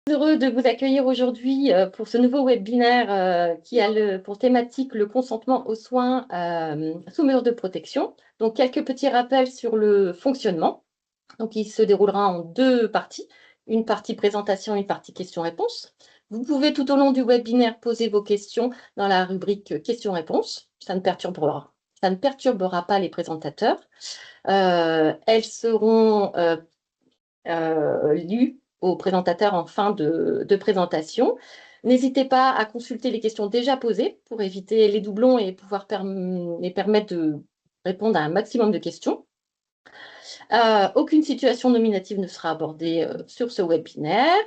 Heureux de vous accueillir aujourd'hui pour ce nouveau webinaire qui a pour thématique le consentement aux soins sous mesure de protection. Donc, quelques petits rappels sur le fonctionnement. Donc, il se déroulera en deux parties. Une partie présentation, une partie questions-réponses. Vous pouvez tout au long du webinaire poser vos questions dans la rubrique questions-réponses. Ça ne perturbera pas les présentateurs. Elles seront lues aux présentateurs en fin de présentation. N'hésitez pas à consulter les questions déjà posées pour éviter les doublons et pouvoir les permettre de répondre à un maximum de questions. Aucune situation nominative ne sera abordée sur ce webinaire.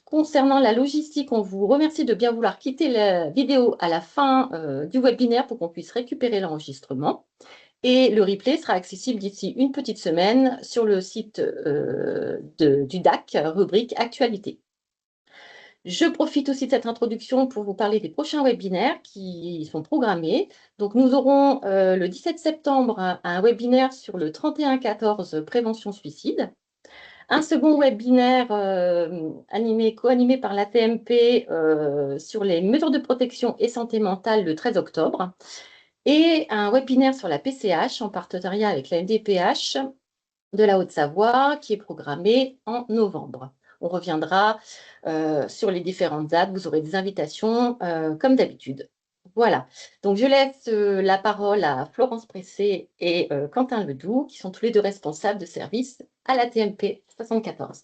Concernant la logistique, on vous remercie de bien vouloir quitter la vidéo à la fin du webinaire pour qu'on puisse récupérer l'enregistrement. Et le replay sera accessible d'ici une petite semaine sur le site du DAC, rubrique Actualité. Je profite aussi de cette introduction pour vous parler des prochains webinaires qui sont programmés. Donc, nous aurons le 17 septembre un webinaire sur le 31-14 prévention suicide. Un second webinaire co-animé par la TMP sur les mesures de protection et santé mentale le 13 octobre. Et un webinaire sur la PCH en partenariat avec la MDPH de la Haute-Savoie qui est programmé en novembre. On reviendra sur les différentes dates. Vous aurez des invitations comme d'habitude. Voilà. Donc, je laisse la parole à Florence Pressé et Quentin Ledoux, qui sont tous les deux responsables de service à la TMP 74.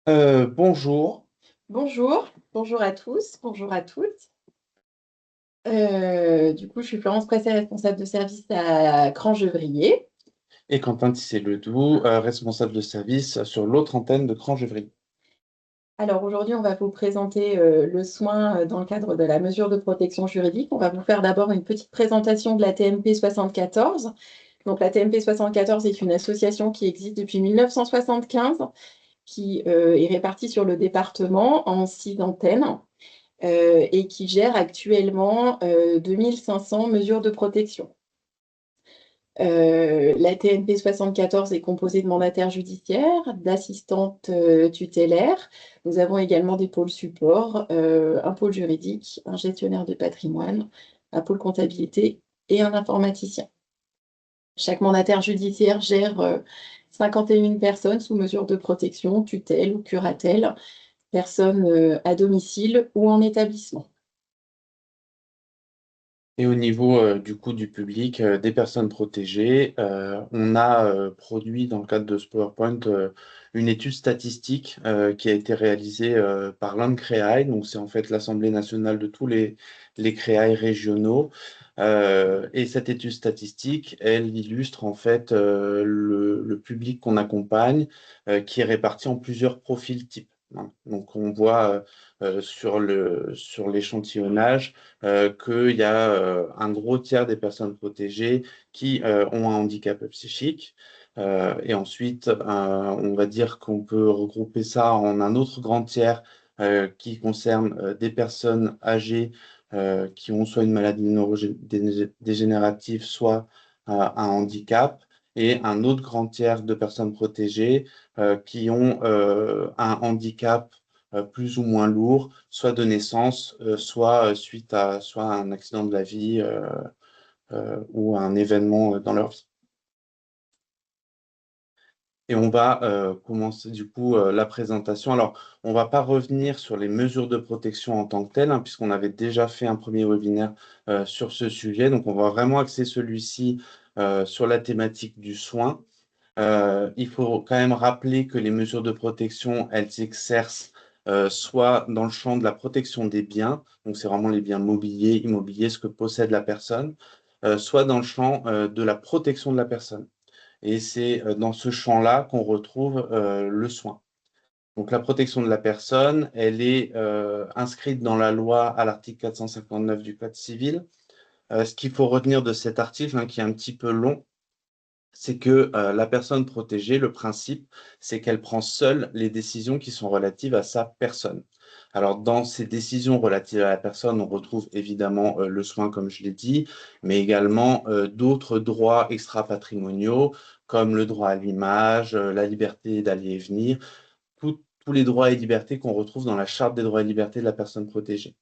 Bonjour. Bonjour à tous, bonjour à toutes. Du coup, je suis Florence Pressé, responsable de service à Crangevrier. Et Quentin Tissé-Ledoux, responsable de service sur l'autre antenne de Crangevrier. Alors aujourd'hui, on va vous présenter le soin dans le cadre de la mesure de protection juridique. On va vous faire d'abord une petite présentation de la TMP 74. Donc la TMP 74 est une association qui existe depuis 1975, qui est répartie sur le département en 6 antennes et qui gère actuellement 2500 mesures de protection. La TNP 74 est composée de mandataires judiciaires, d'assistantes tutélaires. Nous avons également des pôles support, un pôle juridique, un gestionnaire de patrimoine, un pôle comptabilité et un informaticien. Chaque mandataire judiciaire gère 51 personnes sous mesure de protection, tutelle ou curatelle, personnes à domicile ou en établissement. Et au niveau du coup du public, des personnes protégées, on a produit dans le cadre de ce PowerPoint une étude statistique qui a été réalisée par l'ANCREAI, donc c'est en fait l'Assemblée nationale de tous les CREAI régionaux. Et cette étude statistique, elle illustre en fait le public qu'on accompagne, qui est réparti en plusieurs profils types. Hein. Donc on voit sur l'échantillonnage qu'il y a un gros tiers des personnes protégées qui ont un handicap psychique. Et ensuite, on va dire qu'on peut regrouper ça en un autre grand tiers qui concerne des personnes âgées qui ont soit une maladie neurodégénérative, soit un handicap, et un autre grand tiers de personnes protégées qui ont un handicap plus ou moins lourd, soit de naissance, soit suite à soit un accident de la vie ou un événement dans leur vie. Et on va commencer du coup la présentation. Alors, on ne va pas revenir sur les mesures de protection en tant que telles, hein, puisqu'on avait déjà fait un premier webinaire sur ce sujet. Donc, on va vraiment axer celui-ci sur la thématique du soin. Il faut quand même rappeler que les mesures de protection, elles s'exercent soit dans le champ de la protection des biens, donc c'est vraiment les biens mobiliers, immobiliers, ce que possède la personne, soit dans le champ de la protection de la personne. Et c'est dans ce champ-là qu'on retrouve le soin. Donc, la protection de la personne, elle est inscrite dans la loi à l'article 459 du Code civil. Ce qu'il faut retenir de cet article, hein, qui est un petit peu long, c'est que la personne protégée, le principe, c'est qu'elle prend seule les décisions qui sont relatives à sa personne. Alors, dans ces décisions relatives à la personne, on retrouve évidemment le soin, comme je l'ai dit, mais également d'autres droits extra-patrimoniaux, comme le droit à l'image, la liberté d'aller et venir, tous les droits et libertés qu'on retrouve dans la Charte des droits et libertés de la personne protégée.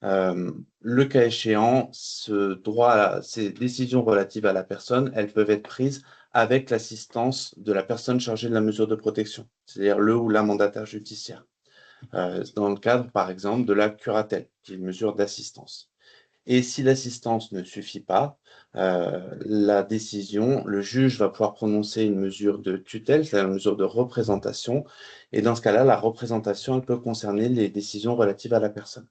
Le cas échéant, ces décisions relatives à la personne, elles peuvent être prises avec l'assistance de la personne chargée de la mesure de protection, c'est-à-dire le ou la mandataire judiciaire, dans le cadre, par exemple, de la curatelle, qui est une mesure d'assistance. Et si l'assistance ne suffit pas, le juge va pouvoir prononcer une mesure de tutelle, c'est-à-dire une mesure de représentation. Et dans ce cas-là, la représentation, elle peut concerner les décisions relatives à la personne.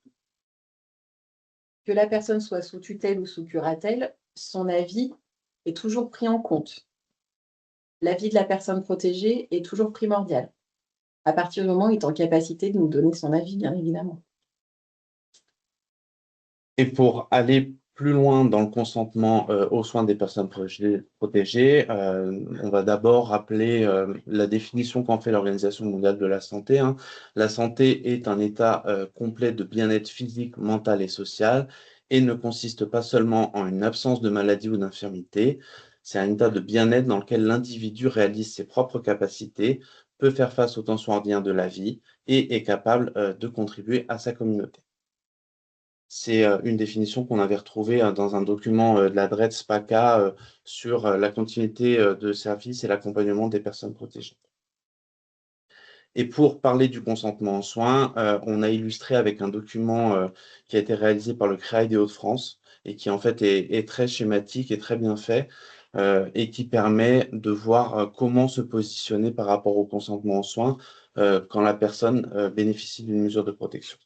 Que la personne soit sous tutelle ou sous curatelle, son avis est toujours pris en compte. L'avis de la personne protégée est toujours primordial, à partir du moment où il est en capacité de nous donner son avis, bien évidemment. Et pour aller plus loin dans le consentement aux soins des personnes protégées, on va d'abord rappeler la définition qu'en fait l'Organisation mondiale de la santé, hein. La santé est un état complet de bien-être physique, mental et social et ne consiste pas seulement en une absence de maladie ou d'infirmité. C'est un état de bien-être dans lequel l'individu réalise ses propres capacités, peut faire face aux tensions ordinaires de la vie et est capable de contribuer à sa communauté. C'est une définition qu'on avait retrouvée dans un document de la DRED-SPACA sur la continuité de service et l'accompagnement des personnes protégées. Et pour parler du consentement en soins, on a illustré avec un document qui a été réalisé par le CREAI des Hauts-de-France et qui en fait est très schématique et très bien fait et qui permet de voir comment se positionner par rapport au consentement en soins quand la personne bénéficie d'une mesure de protection.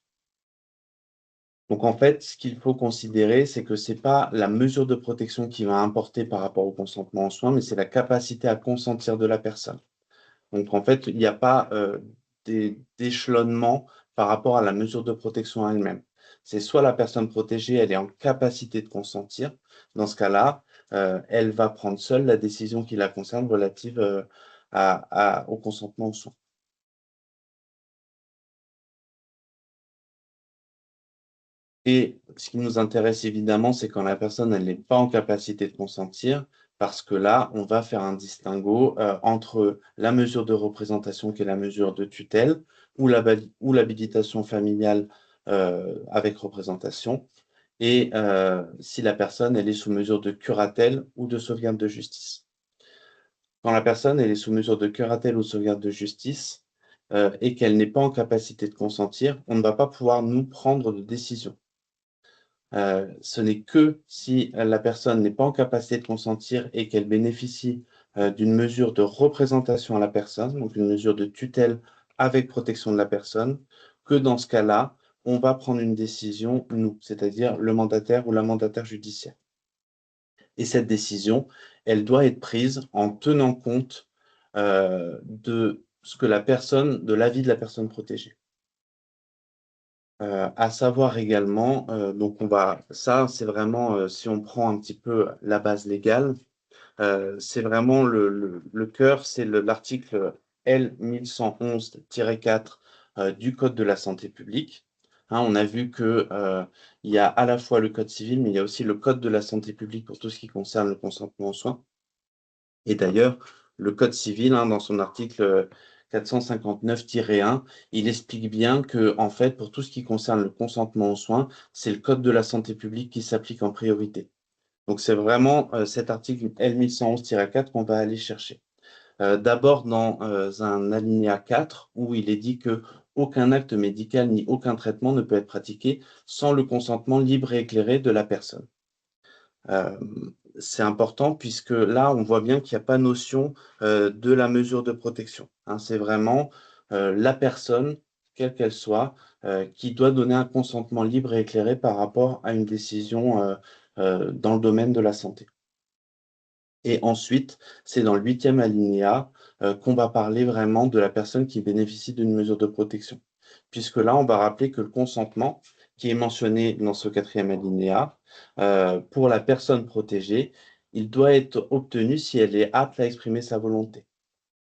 Donc, en fait, ce qu'il faut considérer, c'est que ce n'est pas la mesure de protection qui va importer par rapport au consentement en soins, mais c'est la capacité à consentir de la personne. Donc, en fait, il n'y a pas d'échelonnement par rapport à la mesure de protection elle-même. C'est soit la personne protégée, elle est en capacité de consentir. Dans ce cas-là, elle va prendre seule la décision qui la concerne relative au consentement aux soins. Et ce qui nous intéresse évidemment, c'est quand la personne elle n'est pas en capacité de consentir, parce que là, on va faire un distinguo entre la mesure de représentation qui est la mesure de tutelle ou l'habilitation familiale avec représentation, et si la personne elle est sous mesure de curatelle ou de sauvegarde de justice. Quand la personne elle est sous mesure de curatelle ou de sauvegarde de justice et qu'elle n'est pas en capacité de consentir, on ne va pas pouvoir nous prendre de décision. Ce n'est que si la personne n'est pas en capacité de consentir et qu'elle bénéficie d'une mesure de représentation à la personne, donc une mesure de tutelle avec protection de la personne, que dans ce cas-là, on va prendre une décision, nous, c'est-à-dire le mandataire ou la mandataire judiciaire. Et cette décision, elle doit être prise en tenant compte de l'avis de la personne protégée. À savoir également, donc ça c'est vraiment, si on prend un petit peu la base légale, c'est vraiment le cœur, c'est l'article L 1111-4 du Code de la santé publique. Hein, on a vu que il y a à la fois le Code civil, mais il y a aussi le Code de la santé publique pour tout ce qui concerne le consentement aux soins. Et d'ailleurs, le Code civil, hein, dans son article 459-1, il explique bien que, en fait, pour tout ce qui concerne le consentement aux soins, c'est le Code de la santé publique qui s'applique en priorité. Donc, c'est vraiment cet article L 1111-4 qu'on va aller chercher. D'abord, dans un alinéa 4, où il est dit que aucun acte médical ni aucun traitement ne peut être pratiqué sans le consentement libre et éclairé de la personne. C'est important puisque là, on voit bien qu'il n'y a pas notion de la mesure de protection, hein. C'est vraiment la personne, quelle qu'elle soit, qui doit donner un consentement libre et éclairé par rapport à une décision dans le domaine de la santé. Et ensuite, c'est dans le 8e alinéa qu'on va parler vraiment de la personne qui bénéficie d'une mesure de protection. Puisque là, on va rappeler que le consentement, qui est mentionné dans ce 4e alinéa, pour la personne protégée, il doit être obtenu si elle est apte à exprimer sa volonté.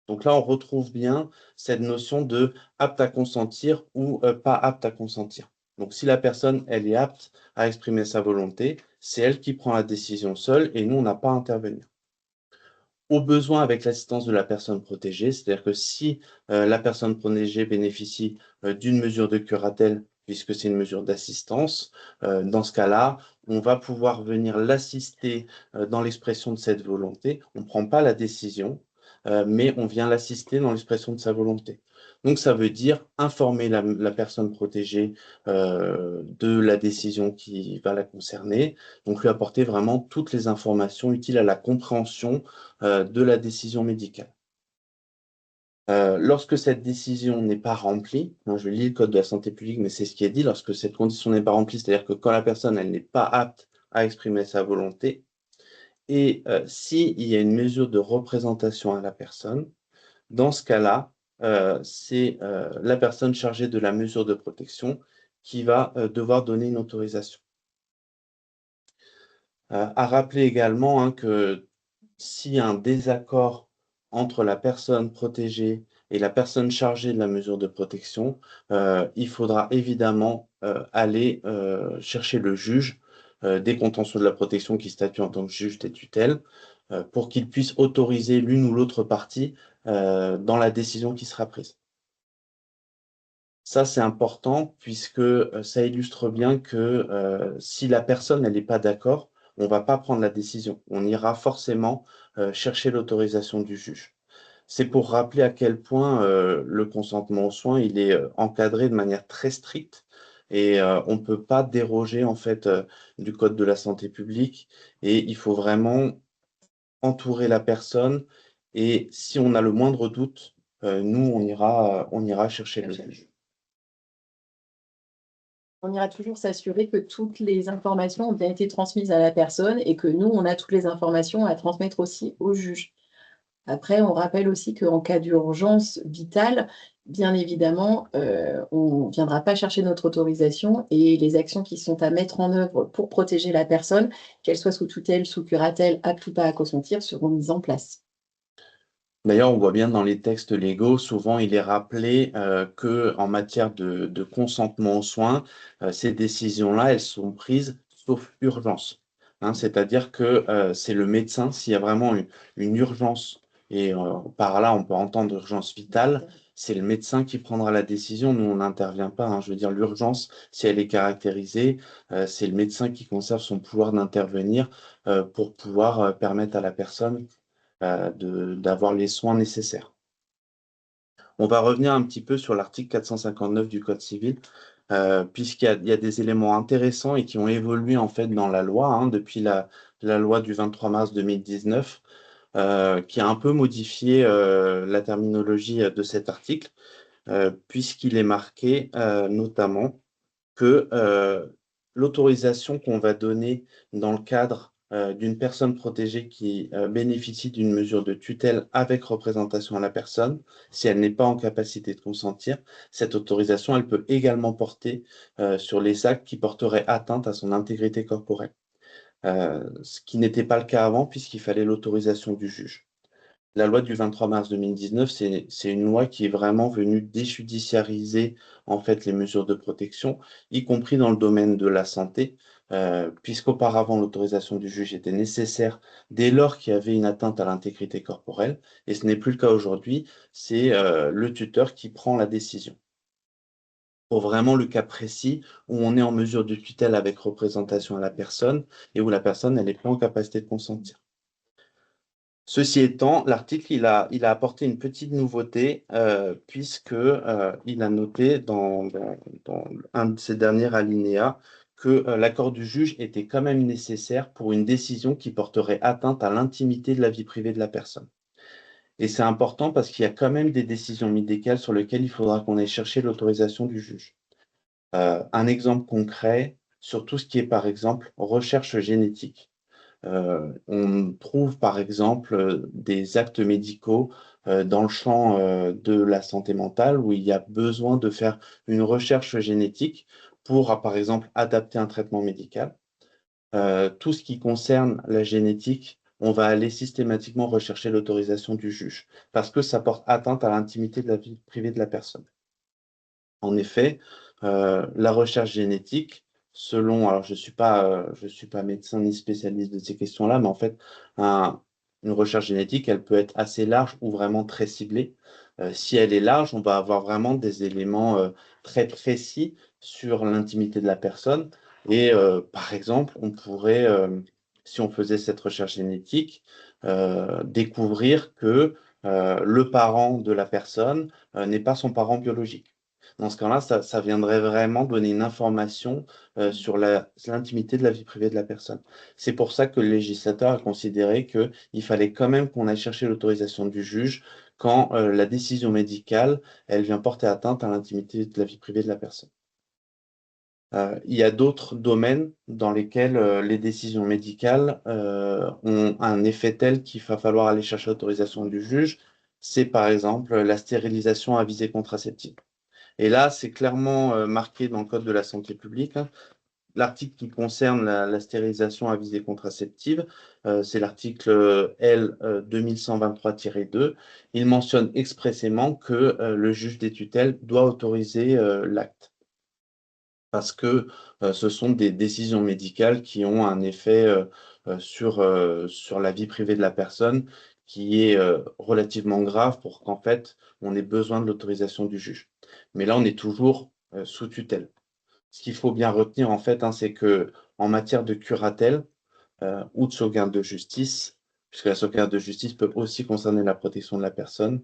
Donc là, on retrouve bien cette notion de apte à consentir ou pas apte à consentir. Donc si la personne, elle est apte à exprimer sa volonté, c'est elle qui prend la décision seule et nous, on n'a pas à intervenir. Au besoin avec l'assistance de la personne protégée, c'est-à-dire que si la personne protégée bénéficie d'une mesure de curatelle, puisque c'est une mesure d'assistance, dans ce cas-là, on va pouvoir venir l'assister dans l'expression de cette volonté. On ne prend pas la décision, mais on vient l'assister dans l'expression de sa volonté. Donc, ça veut dire informer la personne protégée de la décision qui va la concerner, donc lui apporter vraiment toutes les informations utiles à la compréhension de la décision médicale. Lorsque cette décision n'est pas remplie, je lis le code de la santé publique, mais c'est ce qui est dit, lorsque cette condition n'est pas remplie, c'est-à-dire que quand la personne elle n'est pas apte à exprimer sa volonté, et s'il y a une mesure de représentation à la personne, dans ce cas-là, c'est la personne chargée de la mesure de protection qui va devoir donner une autorisation. À rappeler également que s'il y a un désaccord entre la personne protégée et la personne chargée de la mesure de protection, il faudra évidemment aller chercher le juge des contentieux de la protection qui statue en tant que juge des tutelles pour qu'il puisse autoriser l'une ou l'autre partie dans la décision qui sera prise. Ça, c'est important puisque ça illustre bien que si la personne n'est pas d'accord, on ne va pas prendre la décision. On ira forcément chercher l'autorisation du juge. C'est pour rappeler à quel point le consentement aux soins il est encadré de manière très stricte et on ne peut pas déroger en fait du code de la santé publique et il faut vraiment entourer la personne et si on a le moindre doute, nous on ira chercher le juge. On ira toujours s'assurer que toutes les informations ont bien été transmises à la personne et que nous, on a toutes les informations à transmettre aussi au juge. Après, on rappelle aussi qu'en cas d'urgence vitale, bien évidemment, on ne viendra pas chercher notre autorisation et les actions qui sont à mettre en œuvre pour protéger la personne, qu'elle soit sous tutelle, sous curatelle, apte ou pas à consentir, seront mises en place. D'ailleurs, on voit bien dans les textes légaux, souvent il est rappelé qu'en matière de consentement aux soins, ces décisions-là, elles sont prises sauf urgence. Hein, c'est-à-dire que c'est le médecin, s'il y a vraiment une urgence, et par là on peut entendre urgence vitale, c'est le médecin qui prendra la décision. Nous, on n'intervient pas. Hein. Je veux dire, l'urgence, si elle est caractérisée, c'est le médecin qui conserve son pouvoir d'intervenir pour pouvoir permettre à la personne d'avoir les soins nécessaires. On va revenir un petit peu sur l'article 459 du Code civil, puisqu'il y a des éléments intéressants et qui ont évolué en fait dans la loi, hein, depuis la loi du 23 mars 2019, qui a un peu modifié la terminologie de cet article, puisqu'il est marqué notamment que l'autorisation qu'on va donner dans le cadre d'une personne protégée qui bénéficie d'une mesure de tutelle avec représentation à la personne, si elle n'est pas en capacité de consentir, cette autorisation, elle peut également porter sur les actes qui porteraient atteinte à son intégrité corporelle, ce qui n'était pas le cas avant puisqu'il fallait l'autorisation du juge. La loi du 23 mars 2019, c'est une loi qui est vraiment venue déjudiciariser en fait les mesures de protection, y compris dans le domaine de la santé, puisqu'auparavant l'autorisation du juge était nécessaire dès lors qu'il y avait une atteinte à l'intégrité corporelle, et ce n'est plus le cas aujourd'hui, c'est le tuteur qui prend la décision. Pour vraiment le cas précis où on est en mesure de tutelle avec représentation à la personne et où la personne elle n'est pas en capacité de consentir. Ceci étant, l'article, il a apporté une petite nouveauté puisque il a noté dans un de ses derniers alinéas que l'accord du juge était quand même nécessaire pour une décision qui porterait atteinte à l'intimité de la vie privée de la personne. Et c'est important parce qu'il y a quand même des décisions médicales sur lesquelles il faudra qu'on aille chercher l'autorisation du juge. Un exemple concret sur tout ce qui est, par exemple, recherche génétique. On trouve par exemple des actes médicaux dans le champ de la santé mentale où il y a besoin de faire une recherche génétique pour, par exemple, adapter un traitement médical. Tout ce qui concerne la génétique, on va aller systématiquement rechercher l'autorisation du juge parce que ça porte atteinte à l'intimité de la vie privée de la personne. En effet, la recherche génétique, selon, alors je suis pas médecin ni spécialiste de ces questions-là, mais en fait, une recherche génétique, elle peut être assez large ou vraiment très ciblée. Si elle est large, on va avoir vraiment des éléments très précis sur l'intimité de la personne. Et par exemple, on pourrait, si on faisait cette recherche génétique, découvrir que le parent de la personne n'est pas son parent biologique. Dans ce cas-là, ça viendrait vraiment donner une information sur l'intimité de la vie privée de la personne. C'est pour ça que le législateur a considéré qu'il fallait quand même qu'on aille chercher l'autorisation du juge quand la décision médicale, elle vient porter atteinte à l'intimité de la vie privée de la personne. Il y a d'autres domaines dans lesquels les décisions médicales ont un effet tel qu'il va falloir aller chercher l'autorisation du juge. C'est par exemple la stérilisation à visée contraceptive. Et là, c'est clairement marqué dans le Code de la santé publique, hein. L'article qui concerne la stérilisation à visée contraceptive, c'est l'article L 2123-2. Il mentionne expressément que le juge des tutelles doit autoriser l'acte parce que ce sont des décisions médicales qui ont un effet sur la vie privée de la personne qui est relativement grave pour qu'en fait, on ait besoin de l'autorisation du juge. Mais là, on est toujours sous tutelle. Ce qu'il faut bien retenir, en fait, hein, c'est que en matière de curatelle ou de sauvegarde de justice, puisque la sauvegarde de justice peut aussi concerner la protection de la personne,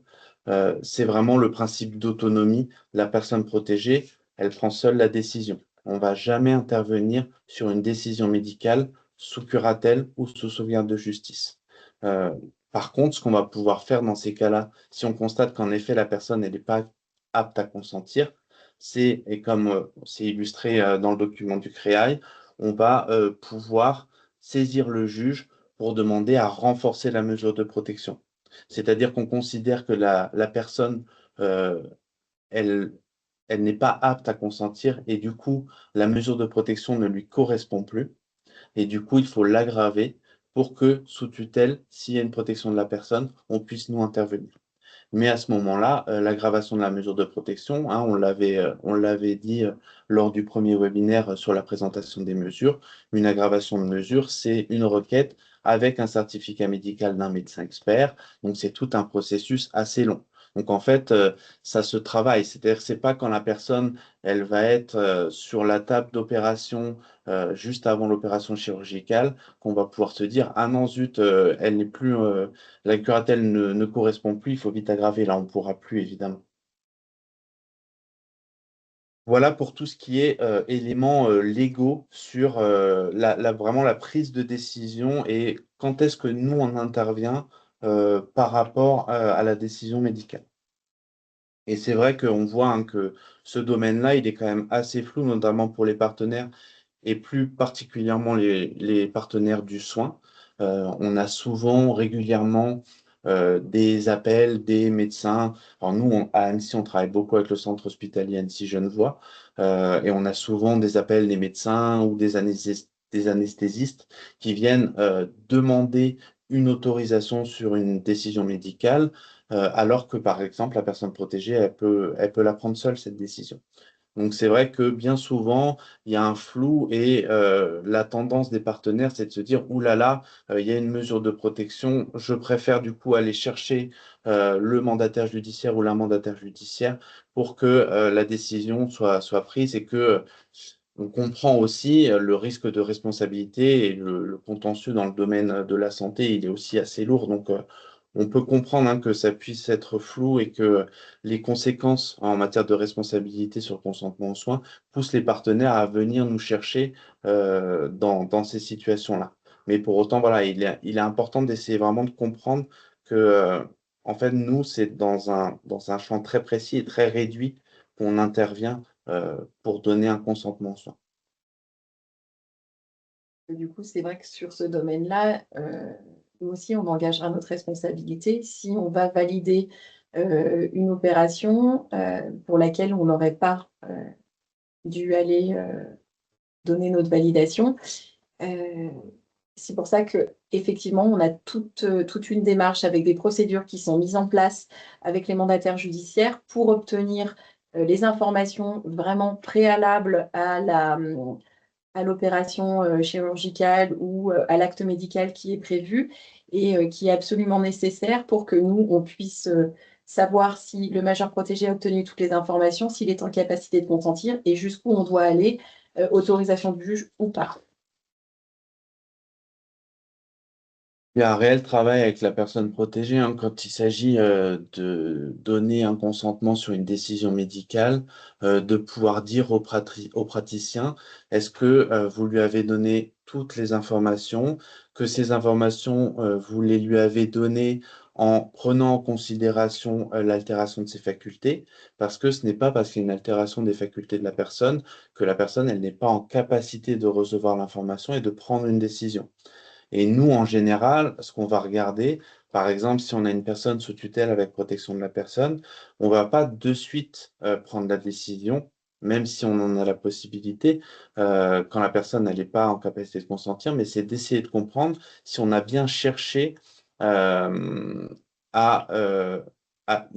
c'est vraiment le principe d'autonomie. La personne protégée, elle prend seule la décision. On ne va jamais intervenir sur une décision médicale sous curatelle ou sous sauvegarde de justice. Euh, Par contre, ce qu'on va pouvoir faire dans ces cas-là, si on constate qu'en effet la personne n'est pas apte à consentir, et comme c'est illustré dans le document du CREAI, on va pouvoir saisir le juge pour demander à renforcer la mesure de protection. C'est-à-dire qu'on considère que la personne, euh, elle, elle n'est pas apte à consentir et du coup, la mesure de protection ne lui correspond plus. Et du coup, il faut l'aggraver pour que, sous tutelle, s'il y a une protection de la personne, on puisse nous intervenir. Mais à ce moment-là, l'aggravation de la mesure de protection, hein, on l'avait dit lors du premier webinaire sur la présentation des mesures, une aggravation de mesure, c'est une requête avec un certificat médical d'un médecin expert. Donc, c'est tout un processus assez long. Donc, en fait, ça se travaille. C'est-à-dire que c'est pas quand la personne, elle va être sur la table d'opération juste avant l'opération chirurgicale qu'on va pouvoir se dire, ah non, zut, elle n'est plus la curatelle ne correspond plus, il faut vite aggraver. Là, on ne pourra plus, évidemment. Voilà pour tout ce qui est éléments légaux sur vraiment la prise de décision et quand est-ce que nous, on intervient par rapport à la décision médicale. Et c'est vrai qu'on voit hein, que ce domaine-là, il est quand même assez flou, notamment pour les partenaires et plus particulièrement les partenaires du soin. On a souvent, régulièrement, des appels des médecins. Alors nous, à Annecy, on travaille beaucoup avec le centre hospitalier Annecy-Genevois, et on a souvent des appels des médecins ou des anesthésistes qui viennent demander une autorisation sur une décision médicale, alors que, par exemple, la personne protégée, elle peut la prendre seule, cette décision. Donc c'est vrai que bien souvent, il y a un flou et la tendance des partenaires, c'est de se dire, ouh là là, il y a une mesure de protection, je préfère du coup aller chercher le mandataire judiciaire ou la mandataire judiciaire pour que la décision soit prise et que on comprend aussi le risque de responsabilité et le contentieux dans le domaine de la santé, il est aussi assez lourd. Donc on peut comprendre hein, que ça puisse être flou et que les conséquences en matière de responsabilité sur le consentement aux soins poussent les partenaires à venir nous chercher dans ces situations-là. Mais pour autant, voilà, il est important d'essayer vraiment de comprendre que, en fait, nous, c'est dans un champ très précis et très réduit qu'on intervient pour donner un consentement aux soins. Du coup, c'est vrai que sur ce domaine-là, nous aussi, on engagera notre responsabilité si on va valider une opération pour laquelle on n'aurait pas dû aller donner notre validation. Euh, c'est pour ça que effectivement, on a toute une démarche avec des procédures qui sont mises en place avec les mandataires judiciaires pour obtenir les informations vraiment préalables à l'opération chirurgicale ou à l'acte médical qui est prévu et qui est absolument nécessaire pour que nous, on puisse savoir si le majeur protégé a obtenu toutes les informations, s'il est en capacité de consentir et jusqu'où on doit aller, autorisation du juge ou pas. Il y a un réel travail avec la personne protégée hein, quand il s'agit de donner un consentement sur une décision médicale, de pouvoir dire au praticien, est-ce que vous lui avez donné toutes les informations, que ces informations, vous les lui avez données en prenant en considération l'altération de ses facultés, parce que ce n'est pas parce qu'il y a une altération des facultés de la personne que la personne, elle n'est pas en capacité de recevoir l'information et de prendre une décision. Et nous, en général, ce qu'on va regarder, par exemple, si on a une personne sous tutelle avec protection de la personne, on ne va pas de suite prendre la décision, même si on en a la possibilité, quand la personne n'est pas en capacité de consentir, mais c'est d'essayer de comprendre si on a bien cherché euh, à, euh, à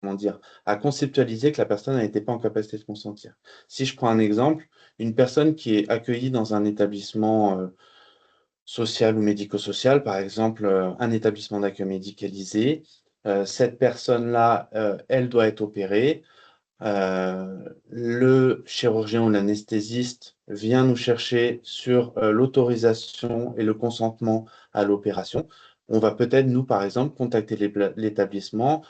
comment dire, à conceptualiser que la personne n'était pas en capacité de consentir. Si je prends un exemple, une personne qui est accueillie dans un établissement social ou médico-social, par exemple un établissement d'accueil médicalisé. Cette personne-là, elle doit être opérée. Le chirurgien ou l'anesthésiste vient nous chercher sur l'autorisation et le consentement à l'opération. On va peut-être, nous, par exemple, contacter l'établissement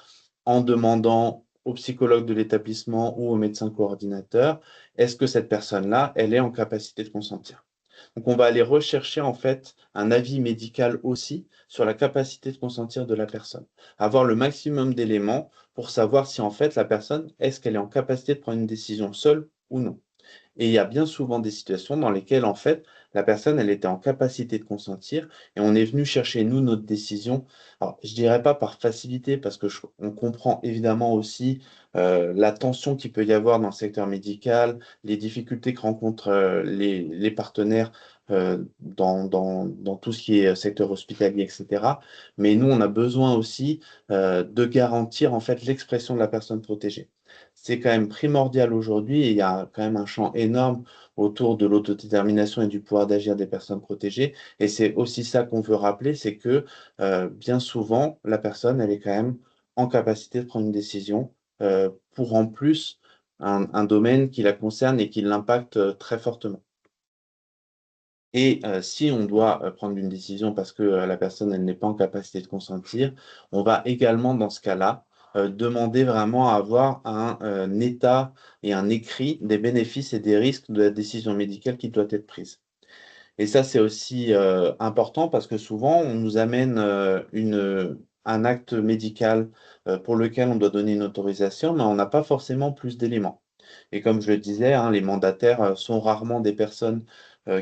en demandant au psychologue de l'établissement ou au médecin coordinateur, est-ce que cette personne-là, elle est en capacité de consentir? Donc, on va aller rechercher en fait un avis médical aussi sur la capacité de consentir de la personne. Avoir le maximum d'éléments pour savoir si en fait la personne, est-ce qu'elle est en capacité de prendre une décision seule ou non. Et il y a bien souvent des situations dans lesquelles, en fait, la personne, elle était en capacité de consentir et on est venu chercher, nous, notre décision. Alors, je dirais pas par facilité, parce que on comprend évidemment aussi la tension qu'il peut y avoir dans le secteur médical, les difficultés que rencontrent les partenaires dans tout ce qui est secteur hospitalier, etc. Mais nous, on a besoin aussi de garantir, en fait, l'expression de la personne protégée. C'est quand même primordial aujourd'hui et il y a quand même un champ énorme autour de l'autodétermination et du pouvoir d'agir des personnes protégées. Et c'est aussi ça qu'on veut rappeler, c'est que bien souvent, la personne, elle est quand même en capacité de prendre une décision pour en plus un domaine qui la concerne et qui l'impacte très fortement. Et si on doit prendre une décision parce que la personne, elle n'est pas en capacité de consentir, on va également, dans ce cas-là, demander vraiment à avoir un état et un écrit des bénéfices et des risques de la décision médicale qui doit être prise. Et ça, c'est aussi important parce que souvent, on nous amène un acte médical pour lequel on doit donner une autorisation, mais on n'a pas forcément plus d'éléments. Et comme je le disais, hein, les mandataires sont rarement des personnes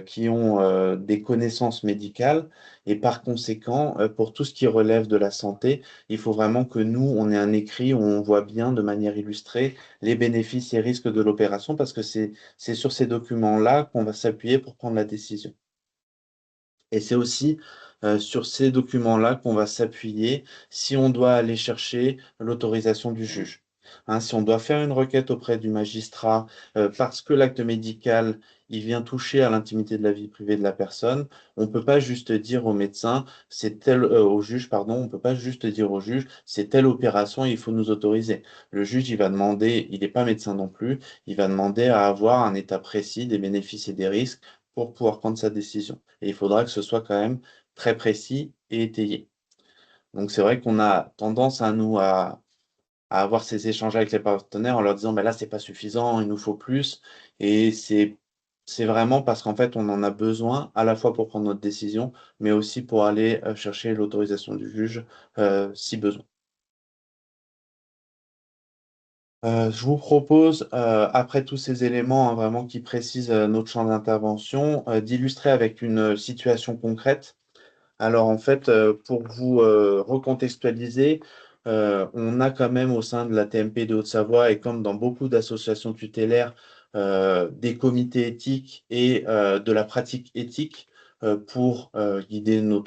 qui ont des connaissances médicales. Et par conséquent, pour tout ce qui relève de la santé, il faut vraiment que nous, on ait un écrit où on voit bien de manière illustrée les bénéfices et risques de l'opération parce que c'est sur ces documents-là qu'on va s'appuyer pour prendre la décision. Et c'est aussi sur ces documents-là qu'on va s'appuyer si on doit aller chercher l'autorisation du juge. Hein, si on doit faire une requête auprès du magistrat parce que l'acte médical, il vient toucher à l'intimité de la vie privée de la personne, on ne peut pas juste dire au médecin, au juge, pardon, on ne peut pas juste dire au juge, c'est telle opération, il faut nous autoriser. Le juge, il va demander, il n'est pas médecin non plus, il va demander à avoir un état précis des bénéfices et des risques pour pouvoir prendre sa décision. Et il faudra que ce soit quand même très précis et étayé. Donc c'est vrai qu'on a tendance à à avoir ces échanges avec les partenaires en leur disant, ben là, c'est pas suffisant, il nous faut plus. Et c'est vraiment parce qu'en fait, on en a besoin à la fois pour prendre notre décision, mais aussi pour aller chercher l'autorisation du juge si besoin. Je vous propose, après tous ces éléments hein, vraiment qui précisent notre champ d'intervention, d'illustrer avec une situation concrète. Alors en fait, pour vous recontextualiser, on a quand même au sein de la TMP de Haute-Savoie et comme dans beaucoup d'associations tutélaires, des comités éthiques et de la pratique éthique pour guider nos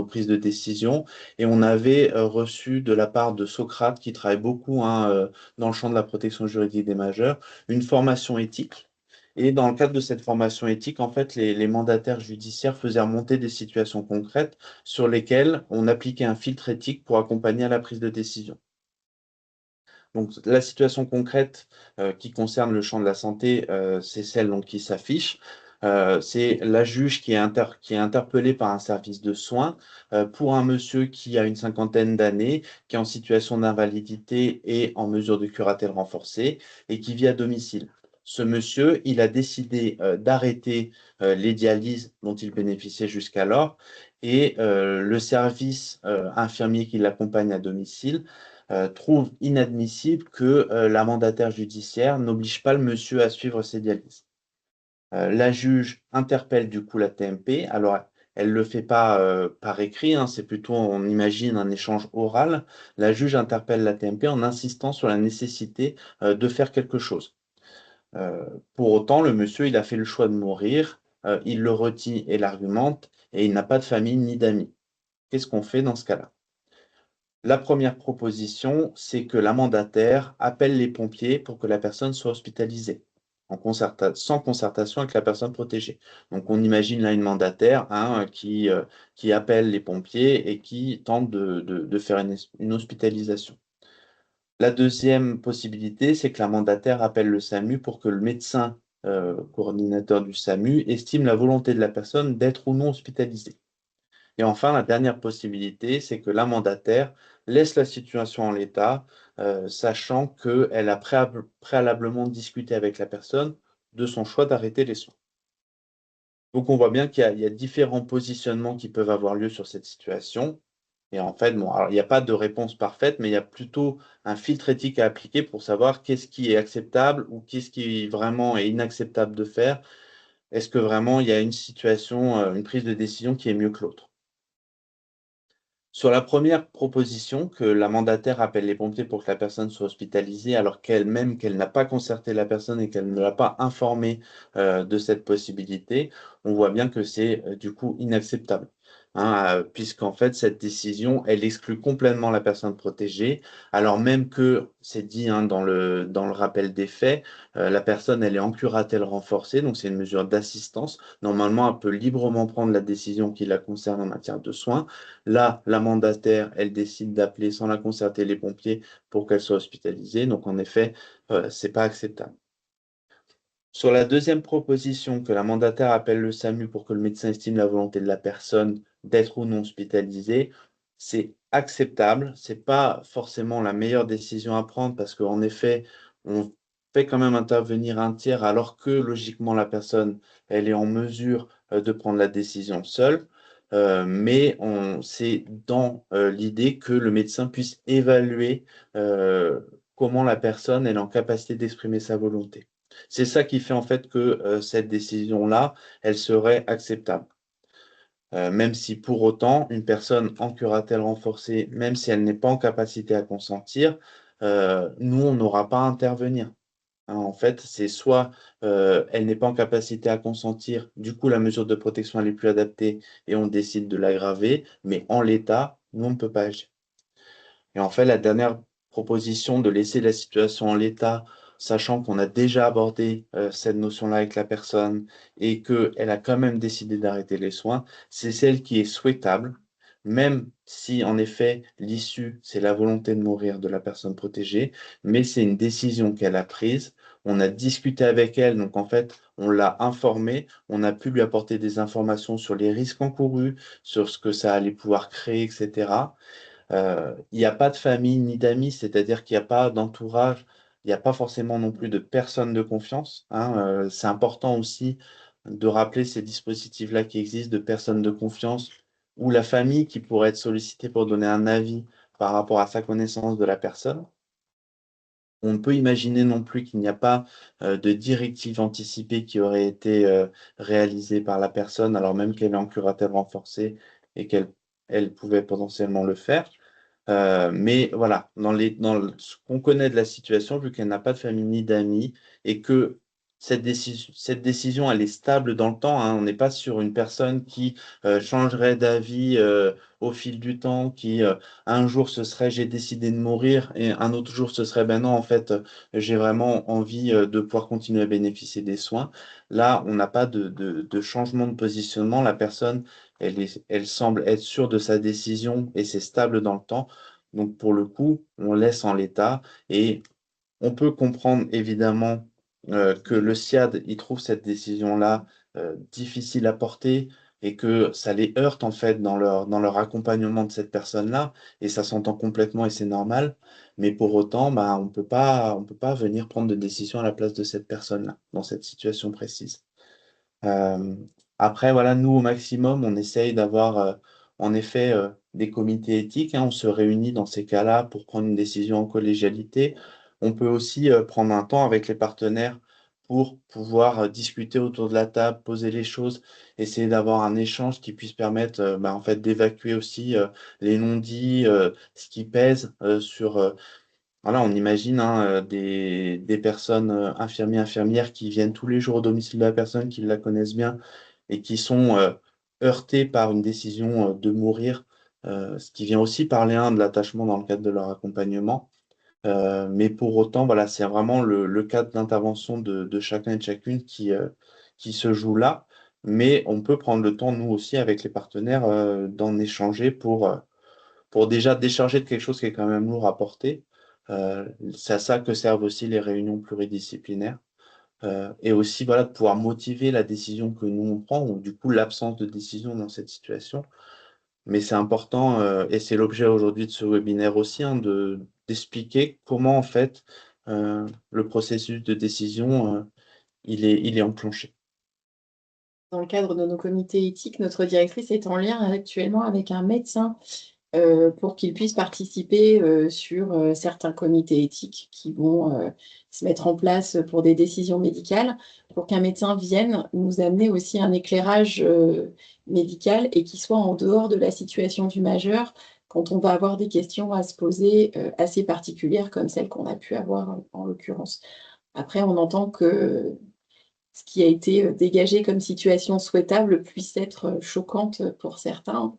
prises de décision. Et on avait reçu de la part de Socrate, qui travaille beaucoup hein, dans le champ de la protection juridique des majeurs, une formation éthique. Et dans le cadre de cette formation éthique, en fait, les mandataires judiciaires faisaient remonter des situations concrètes sur lesquelles on appliquait un filtre éthique pour accompagner à la prise de décision. Donc, la situation concrète qui concerne le champ de la santé, c'est celle donc, qui s'affiche. C'est la juge qui est interpellée par un service de soins pour un monsieur qui a une cinquantaine d'années, qui est en situation d'invalidité et en mesure de curatelle renforcée et qui vit à domicile. Ce monsieur, il a décidé d'arrêter les dialyses dont il bénéficiait jusqu'alors et le service infirmier qui l'accompagne à domicile trouve inadmissible que la mandataire judiciaire n'oblige pas le monsieur à suivre ses dialyses. La juge interpelle du coup la TMP. Alors, elle ne le fait pas par écrit, hein, c'est plutôt, on imagine, un échange oral. La juge interpelle la TMP en insistant sur la nécessité de faire quelque chose. Pour autant, le monsieur, il a fait le choix de mourir, il le retient et l'argumente, et il n'a pas de famille ni d'amis. Qu'est-ce qu'on fait dans ce cas-là? La première proposition, c'est que la mandataire appelle les pompiers pour que la personne soit hospitalisée, sans concertation avec la personne protégée. Donc, on imagine là une mandataire hein, qui appelle les pompiers et qui tente de faire une hospitalisation. La deuxième possibilité, c'est que la mandataire appelle le SAMU pour que le médecin coordinateur du SAMU estime la volonté de la personne d'être ou non hospitalisée. Et enfin, la dernière possibilité, c'est que la mandataire laisse la situation en l'état, sachant qu'elle a préalablement discuté avec la personne de son choix d'arrêter les soins. Donc, on voit bien qu'il y a différents positionnements qui peuvent avoir lieu sur cette situation. Et en fait, bon, alors, il n'y a pas de réponse parfaite, mais il y a plutôt un filtre éthique à appliquer pour savoir qu'est-ce qui est acceptable ou qu'est-ce qui vraiment est inacceptable de faire. Est-ce que vraiment il y a une situation, une prise de décision qui est mieux que l'autre? Sur la première proposition, que la mandataire appelle les pompiers pour que la personne soit hospitalisée, alors qu'elle-même, qu'elle n'a pas concerté la personne et qu'elle ne l'a pas informée de cette possibilité, on voit bien que c'est du coup inacceptable. Hein, puisqu'en fait, cette décision, elle exclut complètement la personne protégée, alors même que c'est dit hein, dans le rappel des faits, la personne, elle est en curatelle renforcée, donc c'est une mesure d'assistance. Normalement, elle peut librement prendre la décision qui la concerne en matière de soins. Là, la mandataire, elle décide d'appeler sans la concerter les pompiers pour qu'elle soit hospitalisée. Donc, en effet, ce n'est pas acceptable. Sur la deuxième proposition, que la mandataire appelle le SAMU pour que le médecin estime la volonté de la personne d'être ou non hospitalisée, c'est acceptable. Ce n'est pas forcément la meilleure décision à prendre parce qu'en effet, on fait quand même intervenir un tiers alors que logiquement la personne, elle est en mesure de prendre la décision seule. Mais c'est dans l'idée que le médecin puisse évaluer comment la personne elle est en capacité d'exprimer sa volonté. C'est ça qui fait en fait que cette décision-là, elle serait acceptable. Même si pour autant, une personne en curatelle renforcée, même si elle n'est pas en capacité à consentir, nous, on n'aura pas à intervenir. Hein, en fait, c'est soit elle n'est pas en capacité à consentir, du coup la mesure de protection elle est plus adaptée et on décide de l'aggraver, mais en l'état, nous, on ne peut pas agir. Et en fait, la dernière proposition de laisser la situation en l'état, sachant qu'on a déjà abordé cette notion-là avec la personne et qu'elle a quand même décidé d'arrêter les soins, c'est celle qui est souhaitable, même si en effet l'issue, c'est la volonté de mourir de la personne protégée, mais c'est une décision qu'elle a prise. On a discuté avec elle, donc en fait, on l'a informée, on a pu lui apporter des informations sur les risques encourus, sur ce que ça allait pouvoir créer, etc. Il n'y a pas de famille ni d'amis, c'est-à-dire qu'il n'y a pas d'entourage, il n'y a pas forcément non plus de personnes de confiance. Hein, c'est important aussi de rappeler ces dispositifs-là qui existent, de personnes de confiance, ou la famille qui pourrait être sollicitée pour donner un avis par rapport à sa connaissance de la personne. On peut imaginer non plus qu'il n'y a pas de directive anticipée qui aurait été réalisée par la personne, alors même qu'elle est en curatelle renforcée et qu'elle pouvait potentiellement le faire. Mais voilà, ce qu'on connaît de la situation, vu qu'elle n'a pas de famille ni d'amis, et que cette décision, elle est stable dans le temps, hein, on n'est pas sur une personne qui changerait d'avis au fil du temps, qui un jour ce serait j'ai décidé de mourir, et un autre jour ce serait ben non, en fait, j'ai vraiment envie de pouvoir continuer à bénéficier des soins. Là, on n'a pas de changement de positionnement, la personne, elle semble être sûre de sa décision et c'est stable dans le temps. Donc, pour le coup, on laisse en l'état et on peut comprendre évidemment que le SIAD, il trouve cette décision-là difficile à porter et que ça les heurte en fait dans leur accompagnement de cette personne-là et ça s'entend complètement et c'est normal. Mais pour autant, bah, on peut pas venir prendre de décision à la place de cette personne-là dans cette situation précise. Euh, Après, voilà, nous, au maximum, on essaye d'avoir en effet des comités éthiques, hein. On se réunit dans ces cas-là pour prendre une décision en collégialité. On peut aussi prendre un temps avec les partenaires pour pouvoir discuter autour de la table, poser les choses, essayer d'avoir un échange qui puisse permettre bah, en fait, d'évacuer aussi les non-dits, ce qui pèse sur voilà, on imagine hein, des personnes infirmiers, infirmières qui viennent tous les jours au domicile de la personne, qui la connaissent bien et qui sont heurtées par une décision de mourir, ce qui vient aussi parler hein, de l'attachement dans le cadre de leur accompagnement. Mais pour autant, voilà, c'est vraiment le cadre d'intervention de chacun et de chacune qui se joue là. Mais on peut prendre le temps, nous aussi, avec les partenaires, d'en échanger pour déjà décharger de quelque chose qui est quand même lourd à porter. C'est à ça que servent aussi les réunions pluridisciplinaires. Et aussi voilà, de pouvoir motiver la décision que nous on prend, ou du coup l'absence de décision dans cette situation. Mais c'est important, et c'est l'objet aujourd'hui de ce webinaire aussi, hein, d'expliquer comment en fait le processus de décision il est enclenché. Dans le cadre de nos comités éthiques, notre directrice est en lien actuellement avec un médecin pour qu'il puisse participer sur certains comités éthiques qui vont se mettre en place pour des décisions médicales, pour qu'un médecin vienne nous amener aussi un éclairage médical et qui soit en dehors de la situation du majeur quand on va avoir des questions à se poser assez particulières comme celles qu'on a pu avoir en l'occurrence. Après, on entend que ce qui a été dégagé comme situation souhaitable puisse être choquante pour certains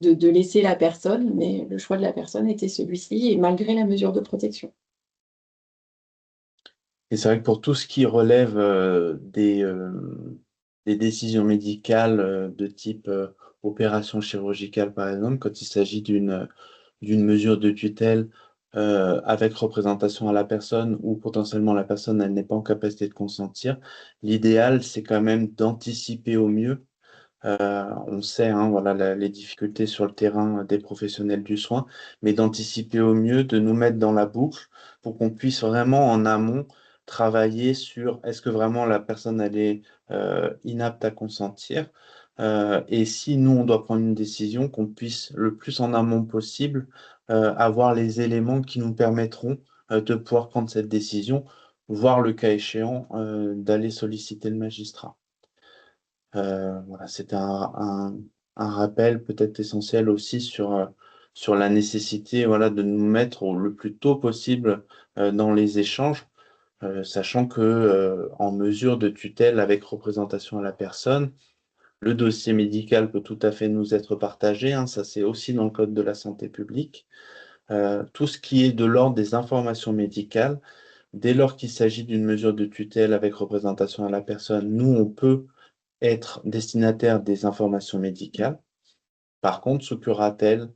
de laisser la personne, mais le choix de la personne était celui-ci, et malgré la mesure de protection. Et c'est vrai que pour tout ce qui relève des décisions médicales de type opération chirurgicale, par exemple, quand il s'agit d'une mesure de tutelle avec représentation à la personne ou potentiellement la personne elle n'est pas en capacité de consentir, l'idéal, c'est quand même d'anticiper au mieux. On sait, hein, voilà, les difficultés sur le terrain des professionnels du soin, mais d'anticiper au mieux, de nous mettre dans la boucle pour qu'on puisse vraiment en amont travailler sur est-ce que vraiment la personne elle est inapte à consentir. Et si nous on doit prendre une décision, qu'on puisse le plus en amont possible avoir les éléments qui nous permettront de pouvoir prendre cette décision, voire le cas échéant d'aller solliciter le magistrat. Voilà, c'était un rappel peut-être essentiel aussi sur la nécessité voilà, de nous mettre le plus tôt possible dans les échanges, sachant que en mesure de tutelle avec représentation à la personne, le dossier médical peut tout à fait nous être partagé, hein, ça c'est aussi dans le code de la santé publique. Tout ce qui est de l'ordre des informations médicales, dès lors qu'il s'agit d'une mesure de tutelle avec représentation à la personne, nous on peut être destinataire des informations médicales. Par contre, sous curatelle,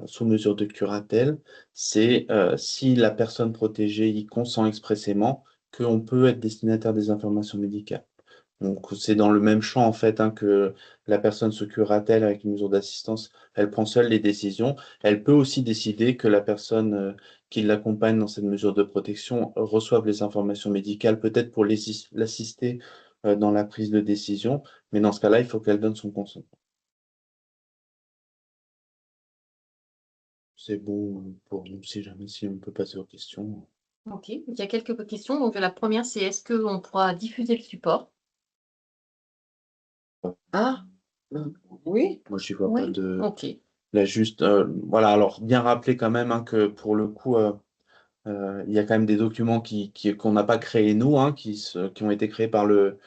sous mesure de curatelle, c'est si la personne protégée y consent expressément qu'on peut être destinataire des informations médicales. Donc, c'est dans le même champ, en fait, hein, que la personne sous curatelle avec une mesure d'assistance, elle prend seule les décisions. Elle peut aussi décider que la personne qui l'accompagne dans cette mesure de protection reçoive les informations médicales, peut-être pour l'assister dans la prise de décision, mais dans ce cas-là, il faut qu'elle donne son consentement. c'est bon pour nous si jamais si on peut passer aux questions. Ok, il y a quelques questions. Donc, la première, c'est est-ce qu'on pourra diffuser le support? Ah, oui, Moi, je vois pas Oui. de. Ok. Là, juste, voilà, alors bien rappeler quand même hein, que pour le coup, il y a quand même des documents qu'on n'a pas créés nous, hein, qui ont été créés par le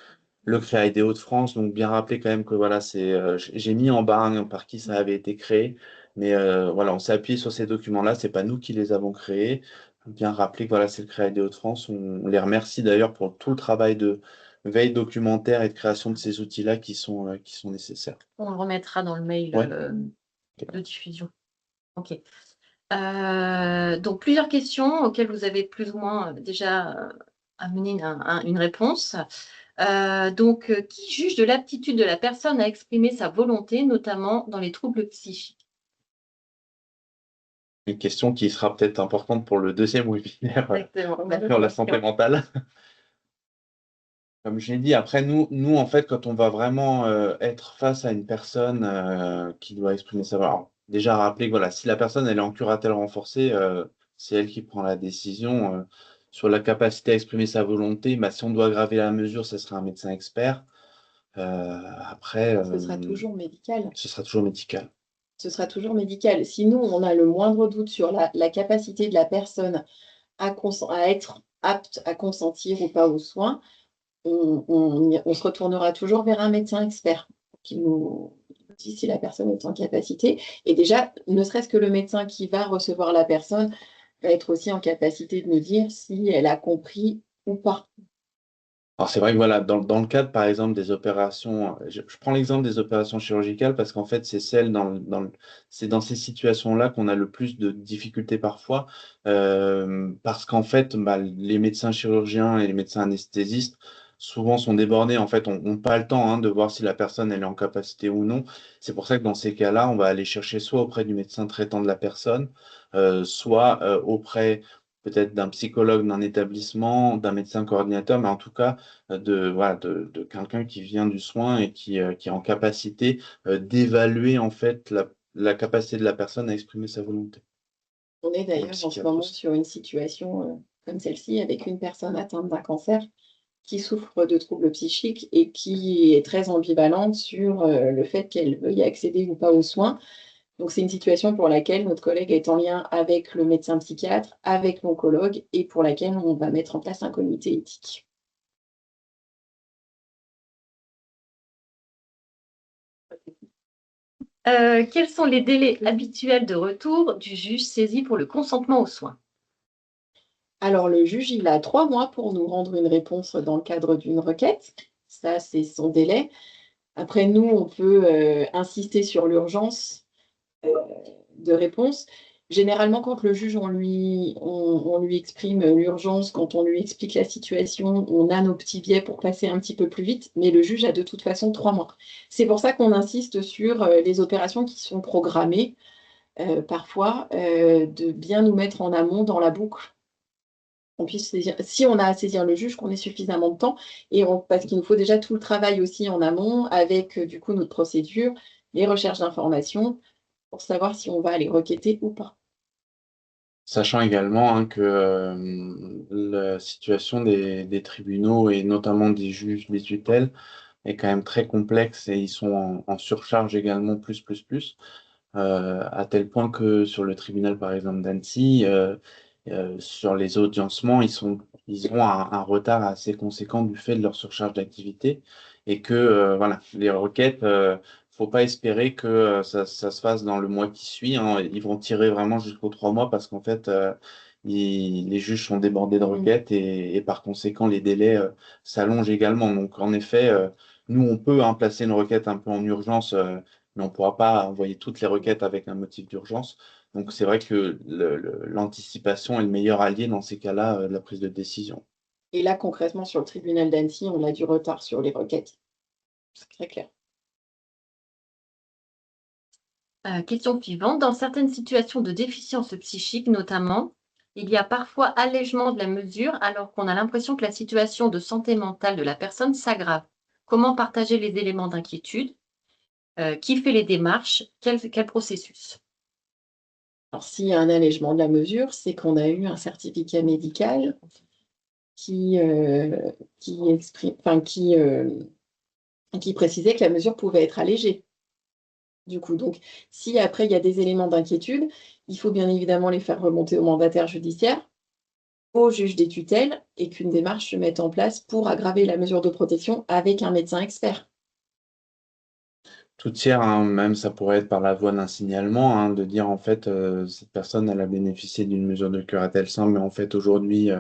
Créa IDEO de France. Donc, bien rappeler quand même que voilà, j'ai mis en bas hein, par qui ça avait été créé. Mais voilà, on s'est appuyé sur ces documents-là. C'est pas nous qui les avons créés. Bien rappeler que voilà, c'est le Créa IDEO de France. On les remercie d'ailleurs pour tout le travail de veille documentaire et de création de ces outils-là qui sont nécessaires. On le remettra dans le mail Ouais. de diffusion. Ok. Donc, plusieurs questions auxquelles vous avez plus ou moins déjà amené une réponse. Donc, qui juge de l'aptitude de la personne à exprimer sa volonté, notamment dans les troubles psychiques? Une question qui sera peut-être importante pour le deuxième webinaire Exactement. sur la santé mentale. Comme je l'ai dit, après, nous, en fait, quand on va vraiment être face à une personne qui doit exprimer sa volonté, alors, déjà rappeler que voilà, si la personne elle est en curatelle renforcée, c'est elle qui prend la décision sur la capacité à exprimer sa volonté. Bah, si on doit aggraver la mesure, ce sera un médecin expert. Après, ce sera toujours médical. ce sera toujours médical. Ce sera toujours médical. Si nous, on a le moindre doute sur la capacité de la personne à être apte à consentir ou pas aux soins, on se retournera toujours vers un médecin expert qui nous dit si la personne est en capacité. Et déjà, ne serait-ce que le médecin qui va recevoir la personne va être aussi en capacité de nous dire si elle a compris ou pas. Alors c'est vrai que voilà, dans le cadre par exemple des opérations, je prends l'exemple des opérations chirurgicales parce qu'en fait c'est c'est dans ces situations-là qu'on a le plus de difficultés parfois, parce qu'en fait bah, les médecins chirurgiens et les médecins anesthésistes souvent sont débordés, en fait on n'a pas le temps hein, de voir si la personne elle est en capacité ou non. C'est pour ça que dans ces cas-là, on va aller chercher soit auprès du médecin traitant de la personne, soit auprès peut-être d'un psychologue d'un établissement, d'un médecin coordinateur, mais en tout cas voilà, de quelqu'un qui vient du soin et qui est en capacité d'évaluer en fait la capacité de la personne à exprimer sa volonté. On est Et le d'ailleurs en ce psychiatre moment aussi. sur une situation comme celle-ci avec une personne atteinte d'un cancer qui souffre de troubles psychiques et qui est très ambivalente sur le fait qu'elle veuille accéder ou pas aux soins. Donc, c'est une situation pour laquelle notre collègue est en lien avec le médecin psychiatre, avec l'oncologue et pour laquelle on va mettre en place un comité éthique. Quels sont les délais habituels de retour du juge saisi pour le consentement aux soins? Alors, le juge, il a 3 mois pour nous rendre une réponse dans le cadre d'une requête. Ça, c'est son délai. Après, nous, on peut insister sur l'urgence de réponse. Généralement, quand le juge, on lui exprime l'urgence, quand on lui explique la situation, on a nos petits biais pour passer un petit peu plus vite, mais le juge a de toute façon 3 mois. C'est pour ça qu'on insiste sur les opérations qui sont programmées, parfois, de bien nous mettre en amont dans la boucle. On puisse saisir, si on a à saisir le juge, qu'on ait suffisamment de temps, parce qu'il nous faut déjà tout le travail aussi en amont avec du coup notre procédure, les recherches d'informations, pour savoir si on va aller requêter ou pas. Sachant également hein, que la situation des tribunaux et notamment des juges des tutelles est quand même très complexe et ils sont en surcharge également plus. À tel point que sur le tribunal, par exemple, d'Annecy, sur les audiencements, ils ont un retard assez conséquent du fait de leur surcharge d'activité et que voilà, les requêtes, faut pas espérer que ça se fasse dans le mois qui suit, hein. Ils vont tirer vraiment jusqu'aux 3 mois parce qu'en fait, les juges sont débordés de requêtes et par conséquent, les délais s'allongent également. Donc, en effet, nous, on peut hein, placer une requête un peu en urgence mais on ne pourra pas envoyer toutes les requêtes avec un motif d'urgence. Donc c'est vrai que l'anticipation est le meilleur allié dans ces cas-là de la prise de décision. Et là, concrètement, sur le tribunal d'Annecy, on a du retard sur les requêtes. C'est très clair. Question suivante. Dans certaines situations de déficience psychique, notamment, il y a parfois allègement de la mesure alors qu'on a l'impression que la situation de santé mentale de la personne s'aggrave. Comment partager les éléments d'inquiétude? Qui fait les démarches? Quel processus? Alors, s'il y a un allègement de la mesure, c'est qu'on a eu un certificat médical qui exprime, enfin, qui précisait que la mesure pouvait être allégée. Du coup, donc, si après il y a des éléments d'inquiétude, il faut bien évidemment les faire remonter au mandataire judiciaire, au juge des tutelles, et qu'une démarche se mette en place pour aggraver la mesure de protection avec un médecin expert. Tout tiers, hein, même ça pourrait être par la voie d'un signalement, hein, de dire en fait cette personne elle a bénéficié d'une mesure de curatelle simple, mais en fait aujourd'hui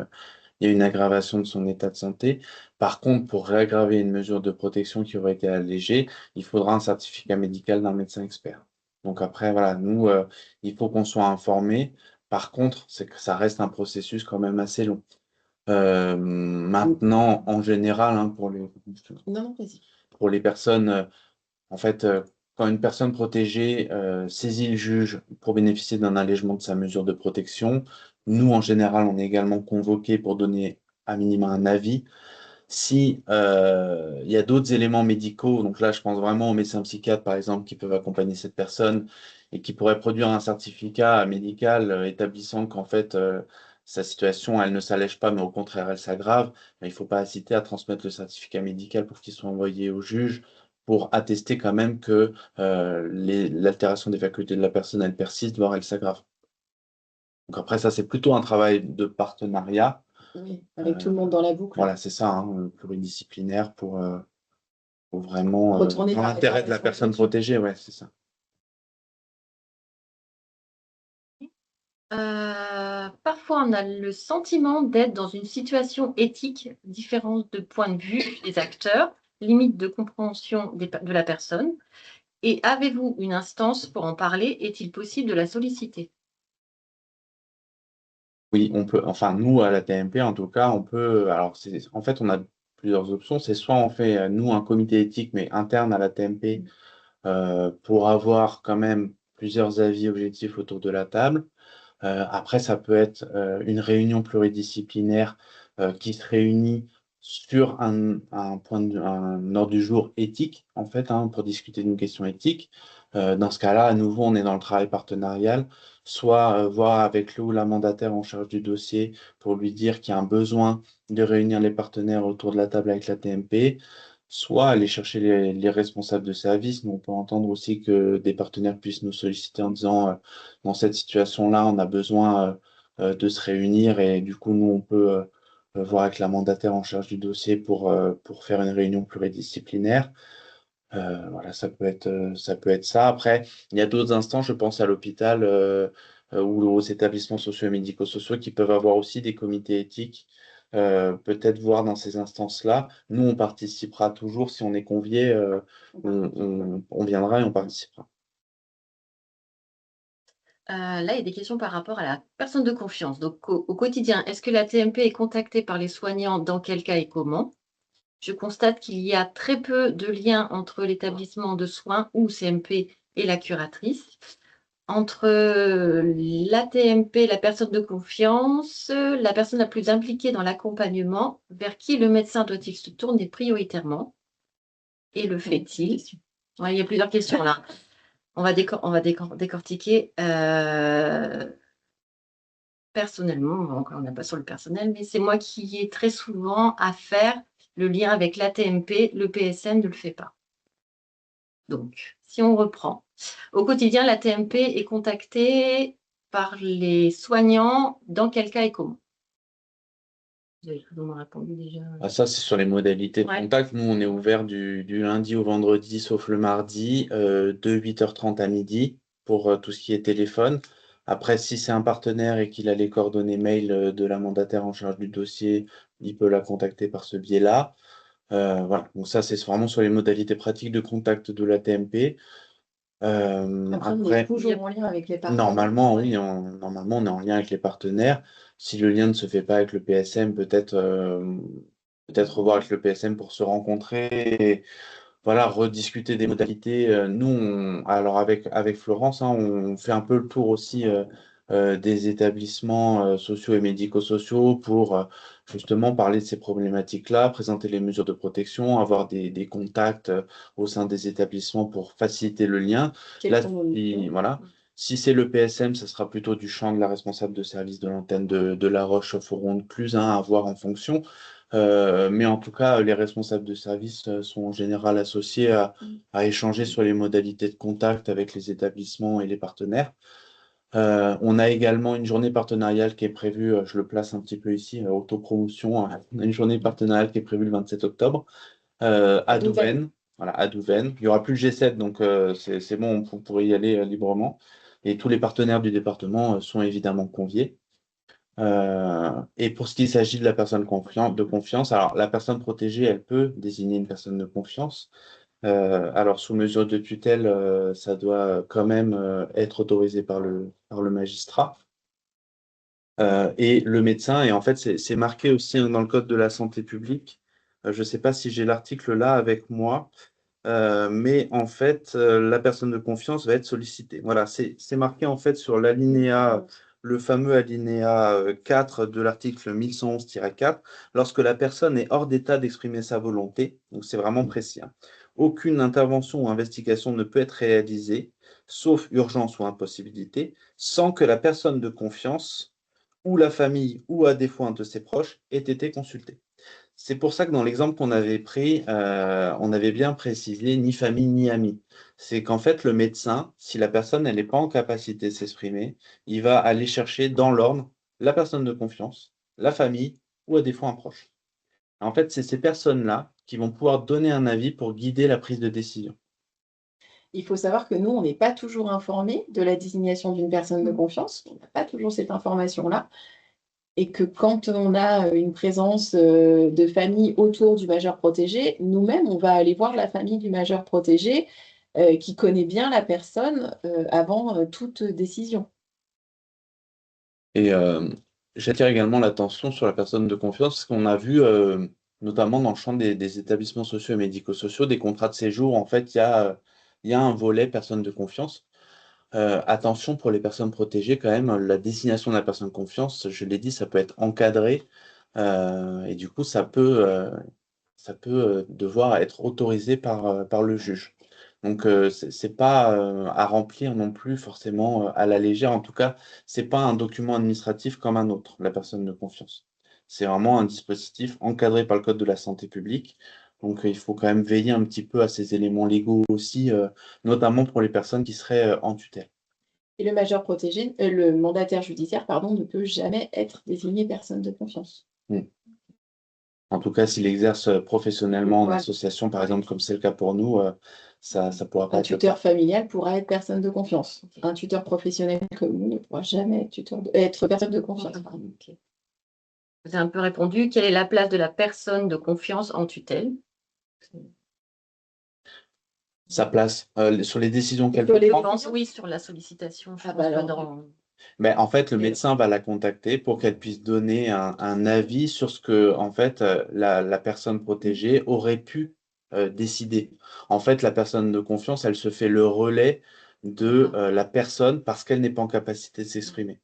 il y a une aggravation de son état de santé. Par contre, pour réaggraver une mesure de protection qui aurait été allégée, il faudra un certificat médical d'un médecin expert. Donc après, voilà, nous, il faut qu'on soit informé. Par contre, c'est que ça reste un processus quand même assez long. Maintenant, en général, hein, Non, non, vas-y. pour les personnes, en fait, quand une personne protégée saisit le juge pour bénéficier d'un allègement de sa mesure de protection, nous, en général, on est également convoqués pour donner à minima un avis. Si il y a d'autres éléments médicaux, donc là, je pense vraiment aux médecins psychiatres, par exemple, qui peuvent accompagner cette personne et qui pourraient produire un certificat médical établissant qu'en fait, sa situation, elle ne s'allège pas, mais au contraire, elle s'aggrave, mais il ne faut pas hésiter à transmettre le certificat médical pour qu'il soit envoyé au juge pour attester quand même que l'altération des facultés de la personne, elle persiste, voire elle s'aggrave. Donc après, ça, c'est plutôt un travail de partenariat. Oui, avec tout le monde dans la boucle. Voilà, c'est ça, hein, pluridisciplinaire pour vraiment, Retourner dans vers l'intérêt de la personne protégée, ouais, c'est ça. Parfois, on a le sentiment d'être dans une situation éthique différente de point de vue des acteurs, limite de compréhension de la personne. Et avez-vous une instance pour en parler? Est-il possible de la solliciter? Oui, on peut, enfin, nous, à la TMP, en tout cas, on peut, alors, en fait, on a plusieurs options. C'est soit on fait, nous, un comité éthique, mais interne à la TMP, pour avoir quand même plusieurs avis objectifs autour de la table. Après, ça peut être une réunion pluridisciplinaire qui se réunit sur un ordre du jour éthique, en fait, hein, pour discuter d'une question éthique. Dans ce cas-là, à nouveau, on est dans le travail partenarial, soit voir avec le ou la mandataire en charge du dossier pour lui dire qu'il y a un besoin de réunir les partenaires autour de la table avec la TMP, soit aller chercher les responsables de service. Mais on peut entendre aussi que des partenaires puissent nous solliciter en disant dans cette situation-là, on a besoin de se réunir et du coup, nous, on peut voir avec la mandataire en charge du dossier pour faire une réunion pluridisciplinaire. Voilà, ça peut être ça. Après, il y a d'autres instances, je pense à l'hôpital ou aux établissements sociaux et médico-sociaux qui peuvent avoir aussi des comités éthiques. Peut-être voir dans ces instances-là. Nous, on participera toujours. Si on est convié, on viendra et on participera. Là, il y a des questions par rapport à la personne de confiance. Donc, au quotidien, est-ce que la TMP est contactée par les soignants? Dans quel cas et comment? Je constate qu'il y a très peu de liens entre l'établissement de soins ou CMP et la curatrice. Entre la TMP, la personne de confiance, la personne la plus impliquée dans l'accompagnement, vers qui le médecin doit-il se tourner prioritairement? Et le fait-il? Ouais, il y a plusieurs questions là. On va décortiquer. Personnellement, encore on n'est pas sur le personnel, mais c'est moi qui ai très souvent à faire le lien avec la TMP, le PSN ne le fait pas. Donc, si on reprend, au quotidien, la TMP est contactée par les soignants dans quel cas et comment? Vous avez plus ou moins répondu déjà. Ah, ça, c'est sur les modalités de Ouais. contact. Nous, on est ouvert du lundi au vendredi, sauf le mardi, de 8h30 à midi pour tout ce qui est téléphone. Après, si c'est un partenaire et qu'il a les coordonnées mail de la mandataire en charge du dossier, il peut la contacter par ce biais-là. Voilà. Donc ça, c'est vraiment sur les modalités pratiques de contact de la TMP. Après, on est toujours en lien avec les partenaires. Normalement, oui, normalement, on est en lien avec les partenaires. Si le lien ne se fait pas avec le PSM, peut-être revoir avec le PSM pour se rencontrer et voilà, rediscuter des modalités. Nous, alors avec Florence, hein, on fait un peu le tour aussi des établissements sociaux et médico-sociaux pour justement parler de ces problématiques-là, présenter les mesures de protection, avoir des contacts au sein des établissements pour faciliter le lien. Là, voilà. Si c'est le PSM, ça sera plutôt du champ de la responsable de service de l'antenne de La Roche-Foron-Cluse à voir en fonction. Mais en tout cas, les responsables de service sont en général associés à échanger sur les modalités de contact avec les établissements et les partenaires. On a également une journée partenariale qui est prévue, je le place un petit peu ici, autopromotion, hein. On a une journée partenariale qui est prévue le 27 octobre à Douvaine. Voilà, à Douvaine. Il n'y aura plus le G7, donc c'est bon, on pourrait y aller librement. Et tous les partenaires du département sont évidemment conviés. Et pour ce qui s'agit de la personne de confiance, alors la personne protégée, elle peut désigner une personne de confiance. Alors, sous mesure de tutelle, ça doit quand même être autorisé par le magistrat. Et le médecin, et en fait, c'est marqué aussi hein, dans le Code de la santé publique. Je ne sais pas si j'ai l'article là avec moi, mais en fait, la personne de confiance va être sollicitée. Voilà, c'est marqué en fait sur l'alinéa, le fameux alinéa 4 de l'article 1111-4, lorsque la personne est hors d'état d'exprimer sa volonté, donc c'est vraiment précis, hein. Aucune intervention ou investigation ne peut être réalisée, sauf urgence ou impossibilité, sans que la personne de confiance ou la famille ou à défaut un de ses proches ait été consultée. C'est pour ça que dans l'exemple qu'on avait pris, on avait bien précisé ni famille ni amis. C'est qu'en fait, le médecin, si la personne elle n'est pas en capacité de s'exprimer, il va aller chercher dans l'ordre la personne de confiance, la famille ou à défaut un proche. En fait, c'est ces personnes-là qui vont pouvoir donner un avis pour guider la prise de décision. Il faut savoir que nous, on n'est pas toujours informés de la désignation d'une personne de confiance. On n'a pas toujours cette information-là. Et que quand on a une présence de famille autour du majeur protégé, nous-mêmes, on va aller voir la famille du majeur protégé qui connaît bien la personne avant toute décision. Et j'attire également l'attention sur la personne de confiance, parce qu'on a vu, notamment dans le champ des établissements sociaux et médico-sociaux, des contrats de séjour, en fait, il y a un volet personne de confiance. Attention pour les personnes protégées, quand même, la désignation de la personne de confiance, je l'ai dit, ça peut être encadré, et du coup, ça peut devoir être autorisé par le juge. Donc, c'est pas à remplir non plus forcément à la légère. En tout cas, c'est pas un document administratif comme un autre, la personne de confiance. C'est vraiment un dispositif encadré par le Code de la santé publique. Donc, il faut quand même veiller un petit peu à ces éléments légaux aussi, notamment pour les personnes qui seraient en tutelle. Et le majeur protégé, le mandataire judiciaire, pardon, ne peut jamais être désigné personne de confiance. Mm. En tout cas, s'il exerce professionnellement en Voilà. association, par exemple, comme c'est le cas pour nous, ça pourra pas Un être le tuteur cas. familial pourra être personne de confiance. Ok. Un tuteur professionnel comme nous ne pourra jamais être personne de confiance. Pardon. Ok. Vous avez un peu répondu. Quelle est la place de la personne de confiance en tutelle? Sa place sur les décisions qu'elle Sur peut les- Je prendre. pense, oui, sur la sollicitation. Je Ah pense bah que alors, dans... Mais en fait, le Et- médecin va la contacter pour qu'elle puisse donner un avis sur ce que en fait, la personne protégée aurait pu décider. En fait, la personne de confiance, elle se fait le relais de la personne parce qu'elle n'est pas en capacité de s'exprimer.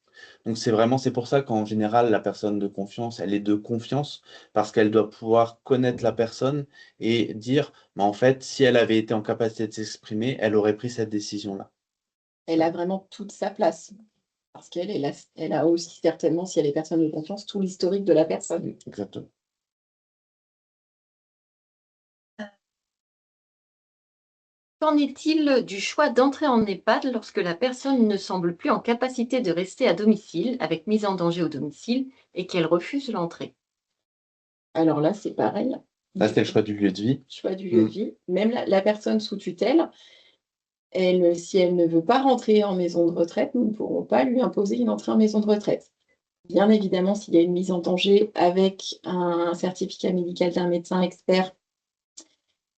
Donc c'est pour ça qu'en général, la personne de confiance, elle est de confiance parce qu'elle doit pouvoir connaître la personne et dire, mais en fait, si elle avait été en capacité de s'exprimer, elle aurait pris cette décision-là. elle a vraiment toute sa place. Parce elle a aussi certainement, si elle est personne de confiance, tout l'historique de la personne. Exactement. Qu'en est-il du choix d'entrer en EHPAD lorsque la personne ne semble plus en capacité de rester à domicile, avec mise en danger au domicile, et qu'elle refuse l'entrée? Alors là, c'est pareil. Là, c'était le choix du lieu de vie. Choix du lieu de vie. Même la personne sous tutelle, si elle ne veut pas rentrer en maison de retraite, nous ne pourrons pas lui imposer une entrée en maison de retraite. Bien évidemment, s'il y a une mise en danger avec un certificat médical d'un médecin expert,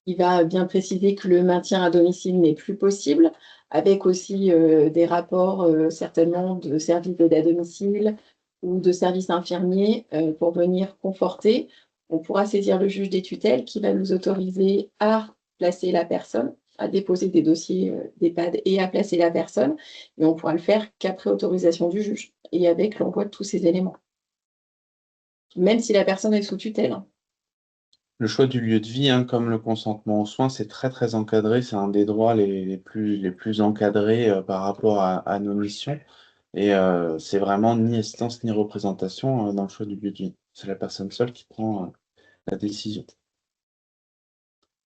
il va bien préciser que le maintien à domicile n'est plus possible, avec aussi des rapports certainement de services d'aide à domicile ou de services infirmiers pour venir conforter. On pourra saisir le juge des tutelles qui va nous autoriser à placer la personne, à déposer des dossiers d'EHPAD et à placer la personne, mais on pourra le faire qu'après autorisation du juge et avec l'envoi de tous ces éléments. Même si la personne est sous tutelle, hein. Le choix du lieu de vie, hein, comme le consentement aux soins, c'est très très encadré. C'est un des droits les plus encadrés par rapport à nos missions. Et c'est vraiment ni assistance ni représentation dans le choix du lieu de vie. C'est la personne seule qui prend la décision.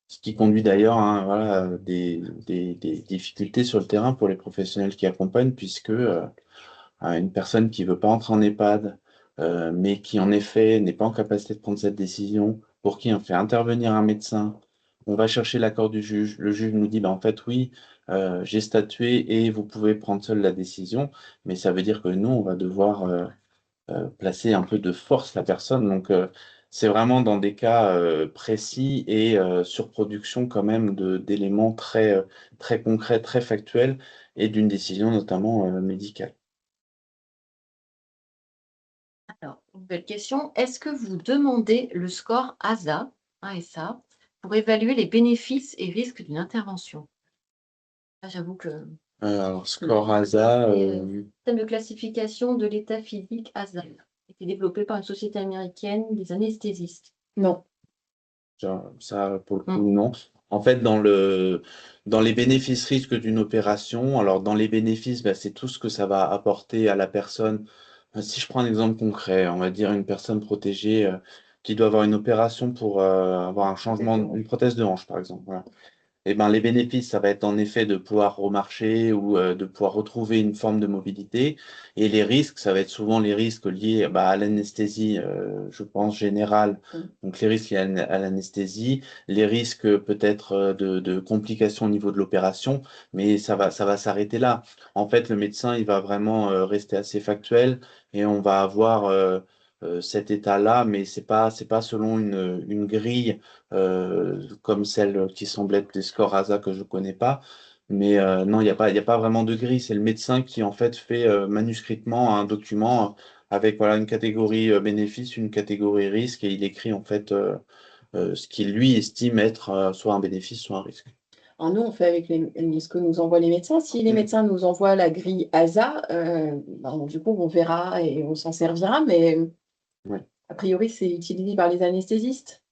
Ce qui conduit d'ailleurs hein, voilà, des difficultés sur le terrain pour les professionnels qui accompagnent, puisque une personne qui veut pas entrer en EHPAD, mais qui en effet n'est pas en capacité de prendre cette décision, pour qui on fait intervenir un médecin, on va chercher l'accord du juge, le juge nous dit, bah, en fait, oui, j'ai statué et vous pouvez prendre seul la décision, mais ça veut dire que nous, on va devoir placer un peu de force la personne. Donc, c'est vraiment dans des cas précis et surproduction quand même d'éléments très concrets, très factuels et d'une décision notamment médicale. Alors, nouvelle question. Est-ce que vous demandez le score ASA, pour évaluer les bénéfices et risques d'une intervention? Là, j'avoue que Alors, score ASA, système de classification de l'état physique ASA, a été développé par une société américaine des anesthésistes. Non. ça, pour le coup, non. En fait, dans les bénéfices risques d'une opération, alors dans les bénéfices, bah, c'est tout ce que ça va apporter à la personne. Si je prends un exemple concret, on va dire une personne protégée qui doit avoir une opération pour avoir un changement, une prothèse de hanche, par exemple. Voilà. Eh ben, les bénéfices, ça va être en effet de pouvoir remarcher ou de pouvoir retrouver une forme de mobilité. Et les risques, ça va être souvent les risques liés bah, à l'anesthésie, je pense, générale. Donc les risques liés à l'anesthésie, les risques peut-être de complications au niveau de l'opération, mais ça va s'arrêter là. En fait, le médecin, il va vraiment rester assez factuel et on va avoir cet état-là, mais c'est pas selon une grille comme celle qui semble être des scores ASA que je connais pas. Mais non, il y a pas vraiment de grille. C'est le médecin qui en fait fait manuscritement un document avec voilà, une catégorie bénéfice, une catégorie risque, et il écrit en fait ce qu'il lui estime être soit un bénéfice, soit un risque. Alors nous, on fait avec ce que nous envoient les médecins. Si les médecins nous envoient la grille ASA, ben, du coup, on verra et on s'en servira, mais Ouais. a priori, c'est utilisé par les anesthésistes.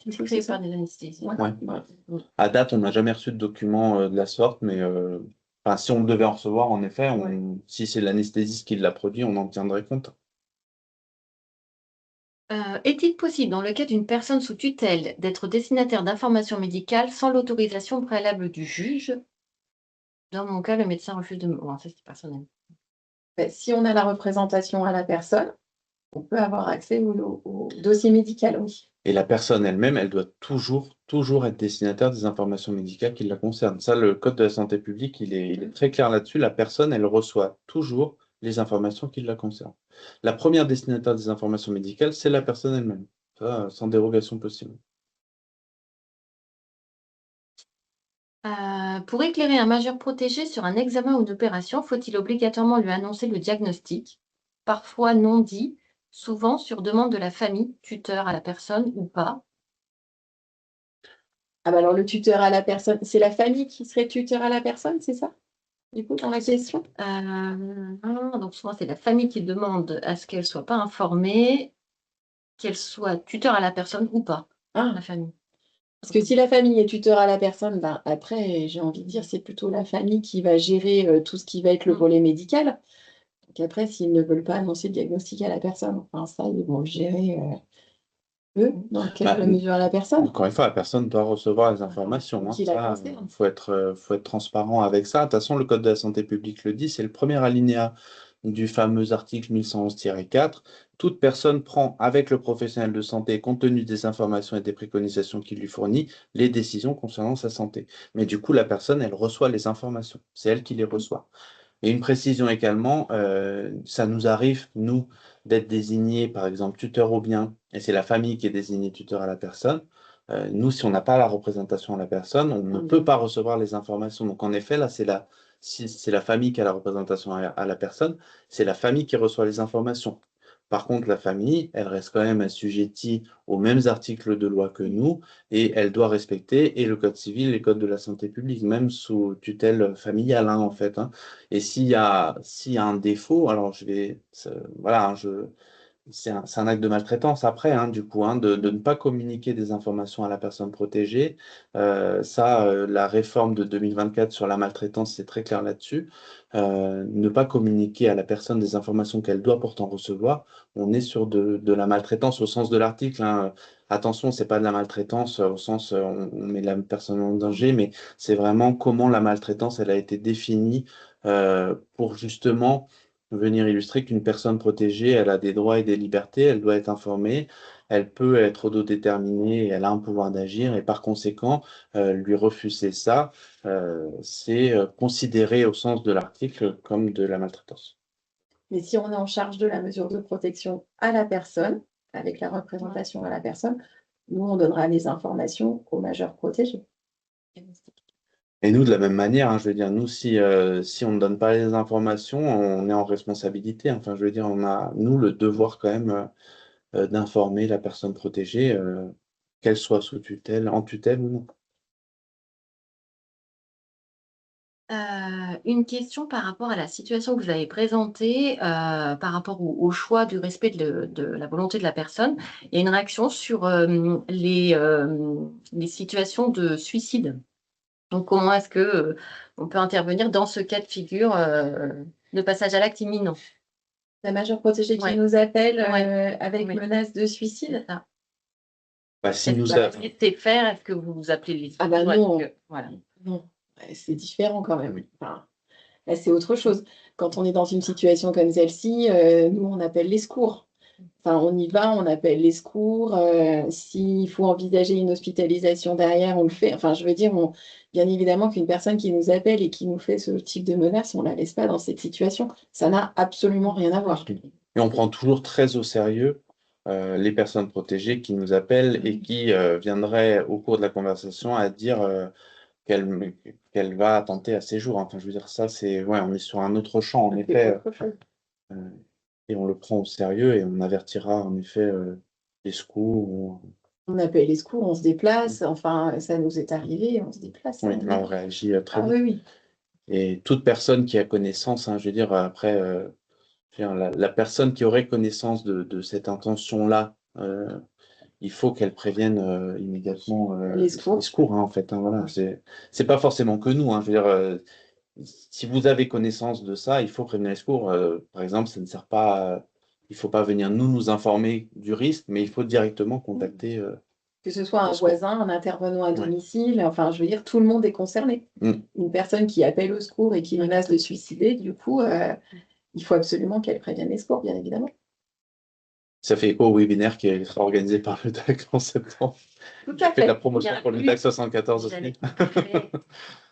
C'est créé par des anesthésistes. Ouais. À date, on n'a jamais reçu de document de la sorte, mais enfin, si on le devait en recevoir, en effet, si c'est l'anesthésiste qui l'a produit, on en tiendrait compte. Est-il possible, dans le cas d'une personne sous tutelle, d'être destinataire d'informations médicales sans l'autorisation préalable du juge? Dans mon cas, le médecin refuse de me... Bon, ça, c'est personnel. Ben, si on a la représentation à la personne, on peut avoir accès au dossier médical, oui. Et la personne elle-même, elle doit toujours être destinataire des informations médicales qui la concernent. Ça, le Code de la santé publique, il est très clair là-dessus. La personne, elle reçoit toujours les informations qui la concernent. La première destinataire des informations médicales, c'est la personne elle-même. Ça, sans dérogation possible. Pour éclairer un majeur protégé sur un examen ou une opération, faut-il obligatoirement lui annoncer le diagnostic? Parfois non dit, souvent sur demande de la famille, tuteur à la personne ou pas. Ah bah alors le tuteur à la personne, c'est la famille qui serait tuteur à la personne, c'est ça? Du coup, dans la question? Donc souvent c'est la famille qui demande à ce qu'elle soit pas informée, qu'elle soit tuteur à la personne ou pas, Ah, la famille. parce que si la famille est tuteur à la personne, ben après, j'ai envie de dire, c'est plutôt la famille qui va gérer tout ce qui va être le volet médical. Donc après, s'ils ne veulent pas annoncer le diagnostic à la personne, enfin ça, ils vont le gérer eux, dans quelle mesure à la personne. Encore une fois, la personne doit recevoir les informations. Qui la concerne. Faut être transparent avec ça. De toute façon, le Code de la santé publique le dit, c'est le premier alinéa du fameux article 1111-4. Toute personne prend avec le professionnel de santé, compte tenu des informations et des préconisations qu'il lui fournit, les décisions concernant sa santé. Mais du coup, la personne, elle reçoit les informations. C'est elle qui les reçoit. Et une précision également, ça nous arrive, nous, d'être désignés, par exemple, tuteur au bien, et c'est la famille qui est désignée tuteur à la personne. Nous, si on n'a pas la représentation à la personne, on ne peut pas recevoir les informations. Donc, en effet, là, si c'est la famille qui a la représentation à la personne, c'est la famille qui reçoit les informations. Par contre, la famille, elle reste quand même assujettie aux mêmes articles de loi que nous et elle doit respecter et le code civil et le code de la santé publique, même sous tutelle familiale, hein, en fait. Hein. Et s'il y a un défaut, alors voilà, c'est un acte de maltraitance après, hein, du coup, hein, de ne pas communiquer des informations à la personne protégée. La réforme de 2024 sur la maltraitance, c'est très clair là-dessus. Ne pas communiquer à la personne des informations qu'elle doit pourtant recevoir. On est sur de la maltraitance au sens de l'article, hein. Attention, c'est pas de la maltraitance au sens on met la personne en danger, mais c'est vraiment comment la maltraitance elle a été définie pour justement venir illustrer qu'une personne protégée, elle a des droits et des libertés, elle doit être informée, elle peut être autodéterminée et elle a un pouvoir d'agir et par conséquent, lui refuser ça, c'est considéré au sens de l'article comme de la maltraitance. Mais si on est en charge de la mesure de protection à la personne, avec la représentation à la personne, nous, on donnera les informations au majeur protégé. Et nous, de la même manière, hein, je veux dire, nous, si on ne donne pas les informations, on est en responsabilité. Enfin, je veux dire, on a, nous, le devoir quand même d'informer la personne protégée, qu'elle soit sous tutelle, en tutelle ou non. Une question par rapport à la situation que vous avez présentée, par rapport au choix du respect de la volonté de la personne. Il y a une réaction sur les situations de suicide. Donc, comment est-ce que on peut intervenir dans ce cas de figure de passage à l'acte imminent? La majeure protégée qui Ouais. nous appelle Ouais. avec Oui. menace de suicide. C'est ça. Bah, si Est-ce nous que a... vous laissez faire? Est-ce que vous appelez les Ah bah secours? non. Est-ce que- Voilà. Non, c'est différent quand même. Oui. Enfin, là, c'est autre chose. Quand on est dans une situation comme celle-ci, nous, on appelle les secours. Enfin, on y va, on appelle les secours. S'il faut envisager une hospitalisation derrière, on le fait. Enfin, je veux dire, bien évidemment qu'une personne qui nous appelle et qui nous fait ce type de menace, on ne la laisse pas dans cette situation. Ça n'a absolument rien à voir. Et on prend toujours très au sérieux les personnes protégées qui nous appellent et qui viendraient au cours de la conversation à dire qu'elle va attenter à ses jours. Enfin, je veux dire, ça, c'est, ouais, on est sur un autre champ, en C'est effet, autre chose. et on le prend au sérieux et on avertira, en effet, les secours. On appelle les secours, on se déplace. Enfin, ça nous est arrivé, on se déplace. Oui, Hein. on réagit très Ah vite. oui, oui. Et toute personne qui a connaissance, hein, je veux dire, après, je veux dire, la personne qui aurait connaissance de cette intention-là, il faut qu'elle prévienne immédiatement Les secours. hein, en fait. Hein, voilà. C'est pas forcément que nous. Hein, je veux dire, si vous avez connaissance de ça, il faut prévenir les secours. Par exemple, ça ne sert pas. Il faut pas venir nous informer du risque, mais il faut directement contacter Que ce soit les un secours. voisin, un intervenant à Ouais. domicile, enfin, je veux dire, tout le monde est concerné. Mm. Une personne qui appelle au secours et qui menace de suicider, du coup, il faut absolument qu'elle prévienne les secours, bien évidemment. Ça fait écho au webinaire qui sera organisé par le DAC en septembre. Tout Je à fais de la fait. promotion pour le DAC 74 aussi.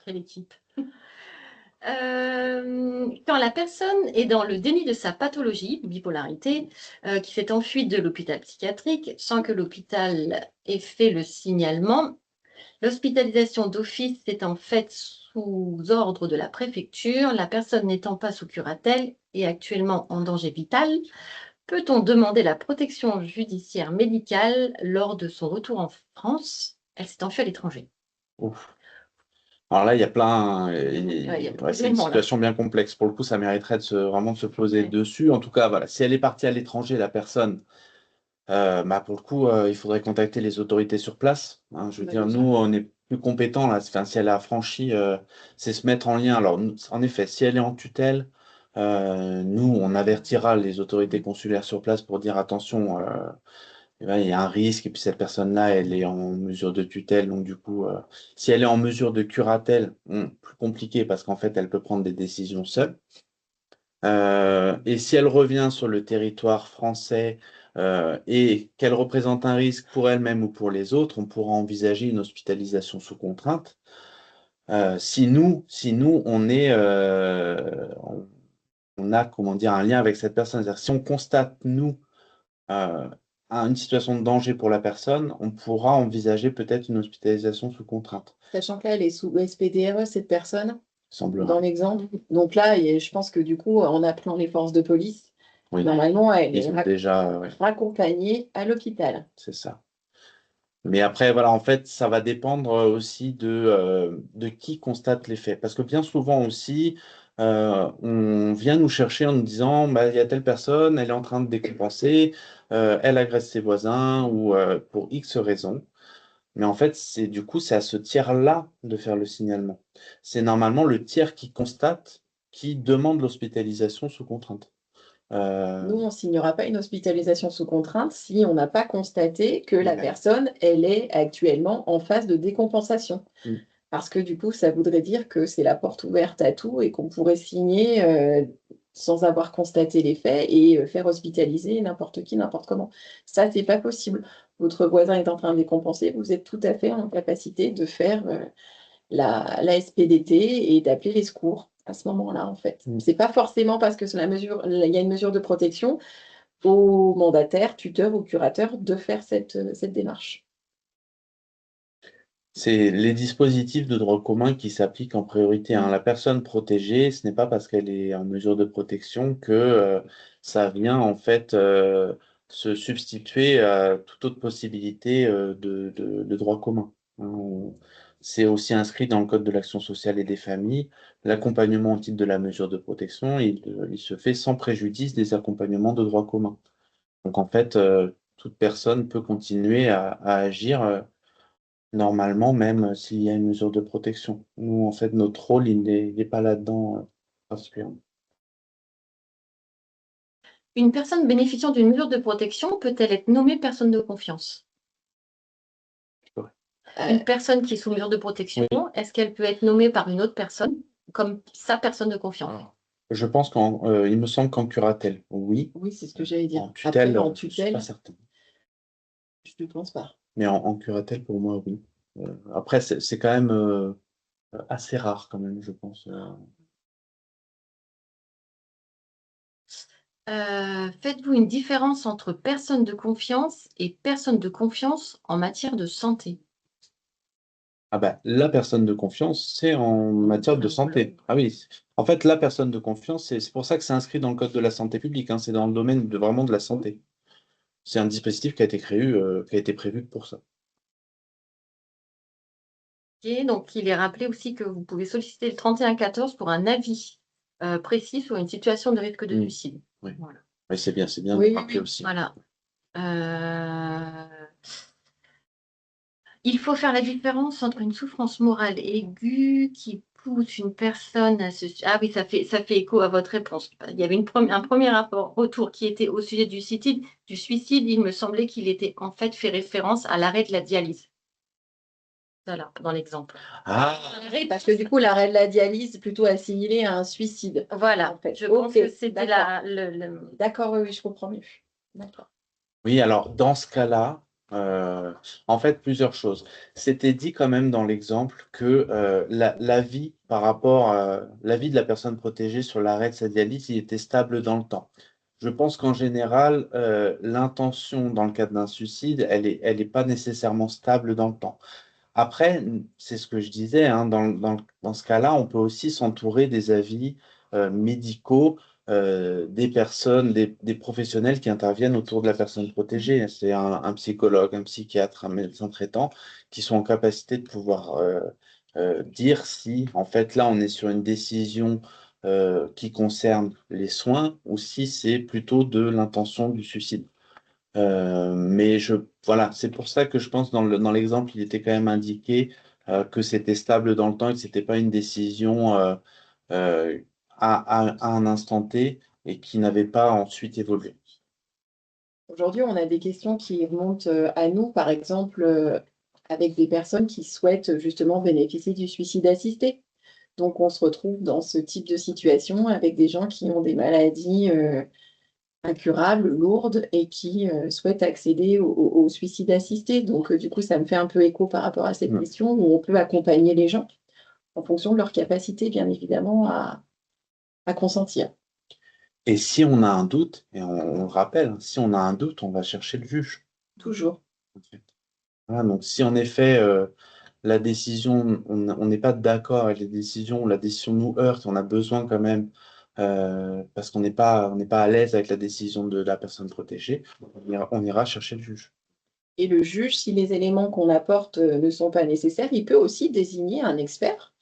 Quelle équipe. Quand la personne est dans le déni de sa pathologie, bipolarité, qui s'est enfuie de l'hôpital psychiatrique sans que l'hôpital ait fait le signalement, l'hospitalisation d'office étant faite sous ordre de la préfecture, la personne n'étant pas sous curatelle et actuellement en danger vital, peut-on demander la protection judiciaire médicale lors de son retour en France? Elle s'est enfuie à l'étranger. Ouf. Alors là, il y a plein. beaucoup C'est une d'éléments, là. situation bien complexe. Pour le coup, ça mériterait vraiment de se poser Ouais. dessus. En tout cas, voilà, si elle est partie à l'étranger, la personne, bah, pour le coup, il faudrait contacter les autorités sur place. Hein. Je veux Bah, dire, bien nous, sûr. on est plus compétents là. Enfin, si elle a franchi, c'est se mettre en lien. Alors, en effet, si elle est en tutelle, nous, on avertira les autorités consulaires sur place pour dire attention. Eh ben, il y a un risque, et puis cette personne-là, elle est en mesure de tutelle, donc du coup, si elle est en mesure de curatelle, plus compliqué parce qu'en fait, elle peut prendre des décisions seule. Et si elle revient sur le territoire français et qu'elle représente un risque pour elle-même ou pour les autres, on pourra envisager une hospitalisation sous contrainte. Si nous, on a, comment dire, un lien avec cette personne, c'est-à-dire si on constate, nous, euh, une situation de danger pour la personne, on pourra envisager peut-être une hospitalisation sous contrainte, Sachant que là, elle est sous SPDRE, cette personne, semblerait. dans l'exemple. Donc là, je pense que du coup, en appelant les forces de police, Oui, normalement, elle ils est ont déjà, ouais, raccompagnée à l'hôpital. c'est ça. Mais après, voilà, en fait, ça va dépendre aussi de qui constate les faits. Parce que bien souvent aussi, on vient nous chercher en nous disant, bah, il y a telle personne, elle est en train de décompenser, elle agresse ses voisins ou pour X raisons. Mais en fait, du coup, c'est à ce tiers-là de faire le signalement. C'est normalement le tiers qui constate, qui demande l'hospitalisation sous contrainte. Nous, on ne signera pas une hospitalisation sous contrainte si on n'a pas constaté que la Ouais. personne, elle est actuellement en phase de décompensation. Mm. Parce que du coup, ça voudrait dire que c'est la porte ouverte à tout et qu'on pourrait signer sans avoir constaté les faits et faire hospitaliser n'importe qui, n'importe comment. Ça, c'est pas possible. Votre voisin est en train de décompenser, vous êtes tout à fait en capacité de faire la SPDT et d'appeler les secours à ce moment-là, en fait. Mm. C'est pas forcément parce que il y a une mesure de protection au mandataire, tuteur ou curateur de faire cette démarche. C'est les dispositifs de droit commun qui s'appliquent en priorité, hein. La personne protégée, ce n'est pas parce qu'elle est en mesure de protection que ça vient en fait se substituer à toute autre possibilité de droit commun, hein. C'est aussi inscrit dans le Code de l'action sociale et des familles. L'accompagnement au titre de la mesure de protection, il se fait sans préjudice des accompagnements de droit commun. Donc en fait, toute personne peut continuer à agir. Normalement, même s'il y a une mesure de protection. Nous, en fait, notre rôle, il n'est pas là-dedans, particulièrement. Une personne bénéficiant d'une mesure de protection peut-elle être nommée personne de confiance? Une personne qui est sous mesure de protection, Oui. est-ce qu'elle peut être nommée par une autre personne comme sa personne de confiance? Je pense il me semble qu'en curatelle, oui. Oui, c'est ce que j'allais dire. En tutelle, Après, en je ne suis pas tutelle, certain. je ne pense pas. Mais en curatelle, pour moi, oui. Après, c'est quand même assez rare, quand même, je pense. Faites-vous une différence entre personne de confiance et personne de confiance en matière de santé? Ah bah, la personne de confiance, c'est en matière de santé. Ah oui. En fait, la personne de confiance, c'est pour ça que c'est inscrit dans le Code de la santé publique, hein. C'est dans le domaine vraiment de la santé. C'est un dispositif qui a été prévu pour ça. Ok, donc il est rappelé aussi que vous pouvez solliciter le 3114 pour un avis précis sur une situation de risque de Mm. suicide. Oui. Voilà. Oui, c'est bien Oui, de rappeler aussi. Voilà. Il faut faire la différence entre une souffrance morale aiguë qui pousse une personne à se... Ah oui, ça fait écho à votre réponse. Il y avait un premier retour qui était au sujet du suicide. Il me semblait qu'il était en fait fait référence à l'arrêt de la dialyse. Voilà, dans l'exemple. Ah, parce que du coup, l'arrêt de la dialyse est plutôt assimilé à un suicide. Voilà, En fait. je pense que c'était d'accord. D'accord, oui, je comprends mieux. D'accord. oui, alors dans ce cas-là, en fait, plusieurs choses. C'était dit quand même dans l'exemple que l'avis par rapport à l'avis de la personne protégée sur l'arrêt de sa dialyse, il était stable dans le temps. Je pense qu'en général, l'intention dans le cadre d'un suicide, elle est pas nécessairement stable dans le temps. Après, c'est ce que je disais, hein, dans ce cas-là, on peut aussi s'entourer des avis médicaux des personnes, des professionnels qui interviennent autour de la personne protégée. C'est un psychologue, un psychiatre, un médecin traitant qui sont en capacité de pouvoir dire si, en fait, là, on est sur une décision qui concerne les soins ou si c'est plutôt de l'intention du suicide. Mais voilà, c'est pour ça que je pense dans l'exemple, il était quand même indiqué que c'était stable dans le temps et que c'était pas une décision euh, à un instant T et qui n'avait pas ensuite évolué. Aujourd'hui, on a des questions qui remontent à nous, par exemple, avec des personnes qui souhaitent justement bénéficier du suicide assisté. Donc, on se retrouve dans ce type de situation avec des gens qui ont des maladies incurables, lourdes, et qui souhaitent accéder au suicide assisté. Donc, du coup, ça me fait un peu écho par rapport à cette question où on peut accompagner les gens en fonction de leur capacité, bien évidemment, à consentir. Et si on a un doute, et on le rappelle, hein, si on a un doute, on va chercher le juge. Toujours. En fait. Voilà, donc si en effet la décision, on n'est pas d'accord avec les décisions, la décision nous heurte, on a besoin quand même, parce qu'on n'est pas à l'aise avec la décision de la personne protégée, on ira chercher le juge. Et le juge, si les éléments qu'on apporte ne sont pas nécessaires, il peut aussi désigner un expert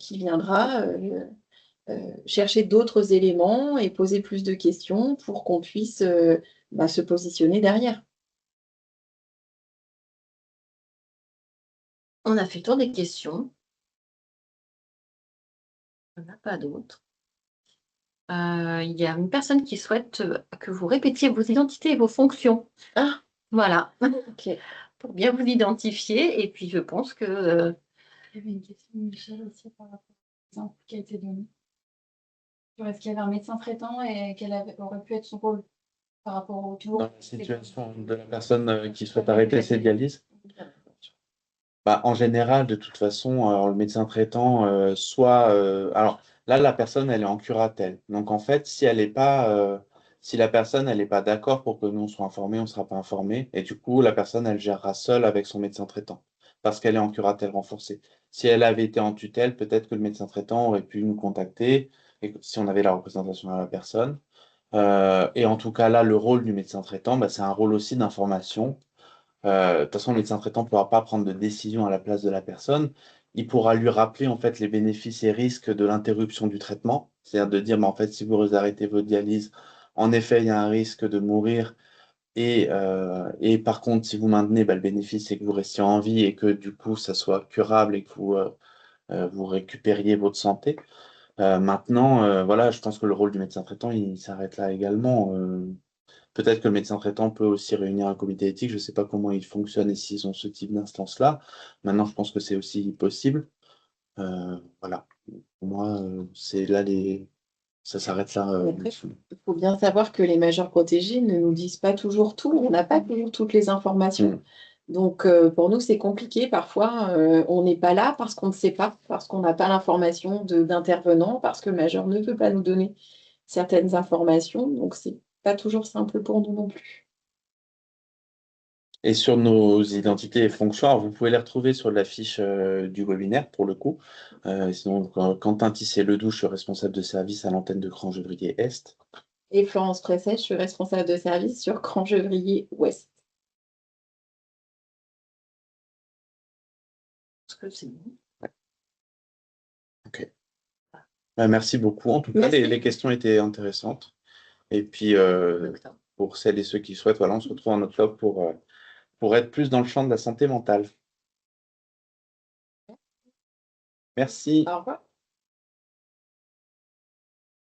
qui viendra chercher d'autres éléments et poser plus de questions pour qu'on puisse se positionner derrière. On a fait le tour des questions. Il n'y en a pas d'autres. Il y a une personne qui souhaite que vous répétiez vos identités et vos fonctions. Ah, Voilà, ok. pour bien vous identifier. Et puis, je pense que Il y avait une question de Michel aussi par rapport à l'exemple qui a été donné. Est-ce qu'il y avait un médecin traitant et quel aurait pu être son rôle par rapport au Dans tour? la situation de la personne qui souhaite arrêter ses dialyses. Bah, en général, de toute façon, le médecin traitant, alors là, la personne, elle est en curatelle. Donc, en fait, si elle est pas, si la personne, elle n'est pas d'accord pour que nous on soit informés, on ne sera pas informé. Et du coup, la personne, elle gérera seule avec son médecin traitant parce qu'elle est en curatelle renforcée. Si elle avait été en tutelle, peut-être que le médecin traitant aurait pu nous contacter et si on avait la représentation de la personne. Et en tout cas, là, le rôle du médecin traitant, bah, c'est un rôle aussi d'information. De toute façon, le médecin traitant ne pourra pas prendre de décision à la place de la personne. Il pourra lui rappeler en fait les bénéfices et risques de l'interruption du traitement. C'est-à-dire de dire, mais en fait, si vous arrêtez votre dialyse, en effet, il y a un risque de mourir. Et par contre, si vous maintenez, bah, le bénéfice, c'est que vous restiez en vie et que du coup, ça soit curable et que vous récupériez votre santé. Maintenant, voilà, je pense que le rôle du médecin traitant, il s'arrête là également. Peut-être que le médecin traitant peut aussi réunir un comité éthique. Je ne sais pas comment ils fonctionnent et s'ils ont ce type d'instance-là. Maintenant, je pense que c'est aussi possible. Voilà. Pour moi, c'est là ça s'arrête là. Après, il faut bien savoir que les majeurs protégés ne nous disent pas toujours tout. On n'a pas toujours toutes les informations. Mm. Donc, pour nous, c'est compliqué. Parfois, on n'est pas là parce qu'on ne sait pas, parce qu'on n'a pas l'information d'intervenant, parce que le majeur ne veut pas nous donner certaines informations. Donc, c'est pas toujours simple pour nous non plus. Et sur nos identités et fonctions, alors vous pouvez les retrouver sur la fiche du webinaire pour le coup. Sinon, Quentin Tissé-Ledouche, je suis responsable de service à l'antenne de Crangevrier-Est. Et Florence Presset, je suis responsable de service sur Crangevrier Ouest. parce que c'est bon. Ok. Merci beaucoup. En tout cas, Merci. les questions étaient intéressantes. Et puis, pour celles et ceux qui souhaitent, voilà, on se retrouve en octobre pour être plus dans le champ de la santé mentale. Merci. Au revoir.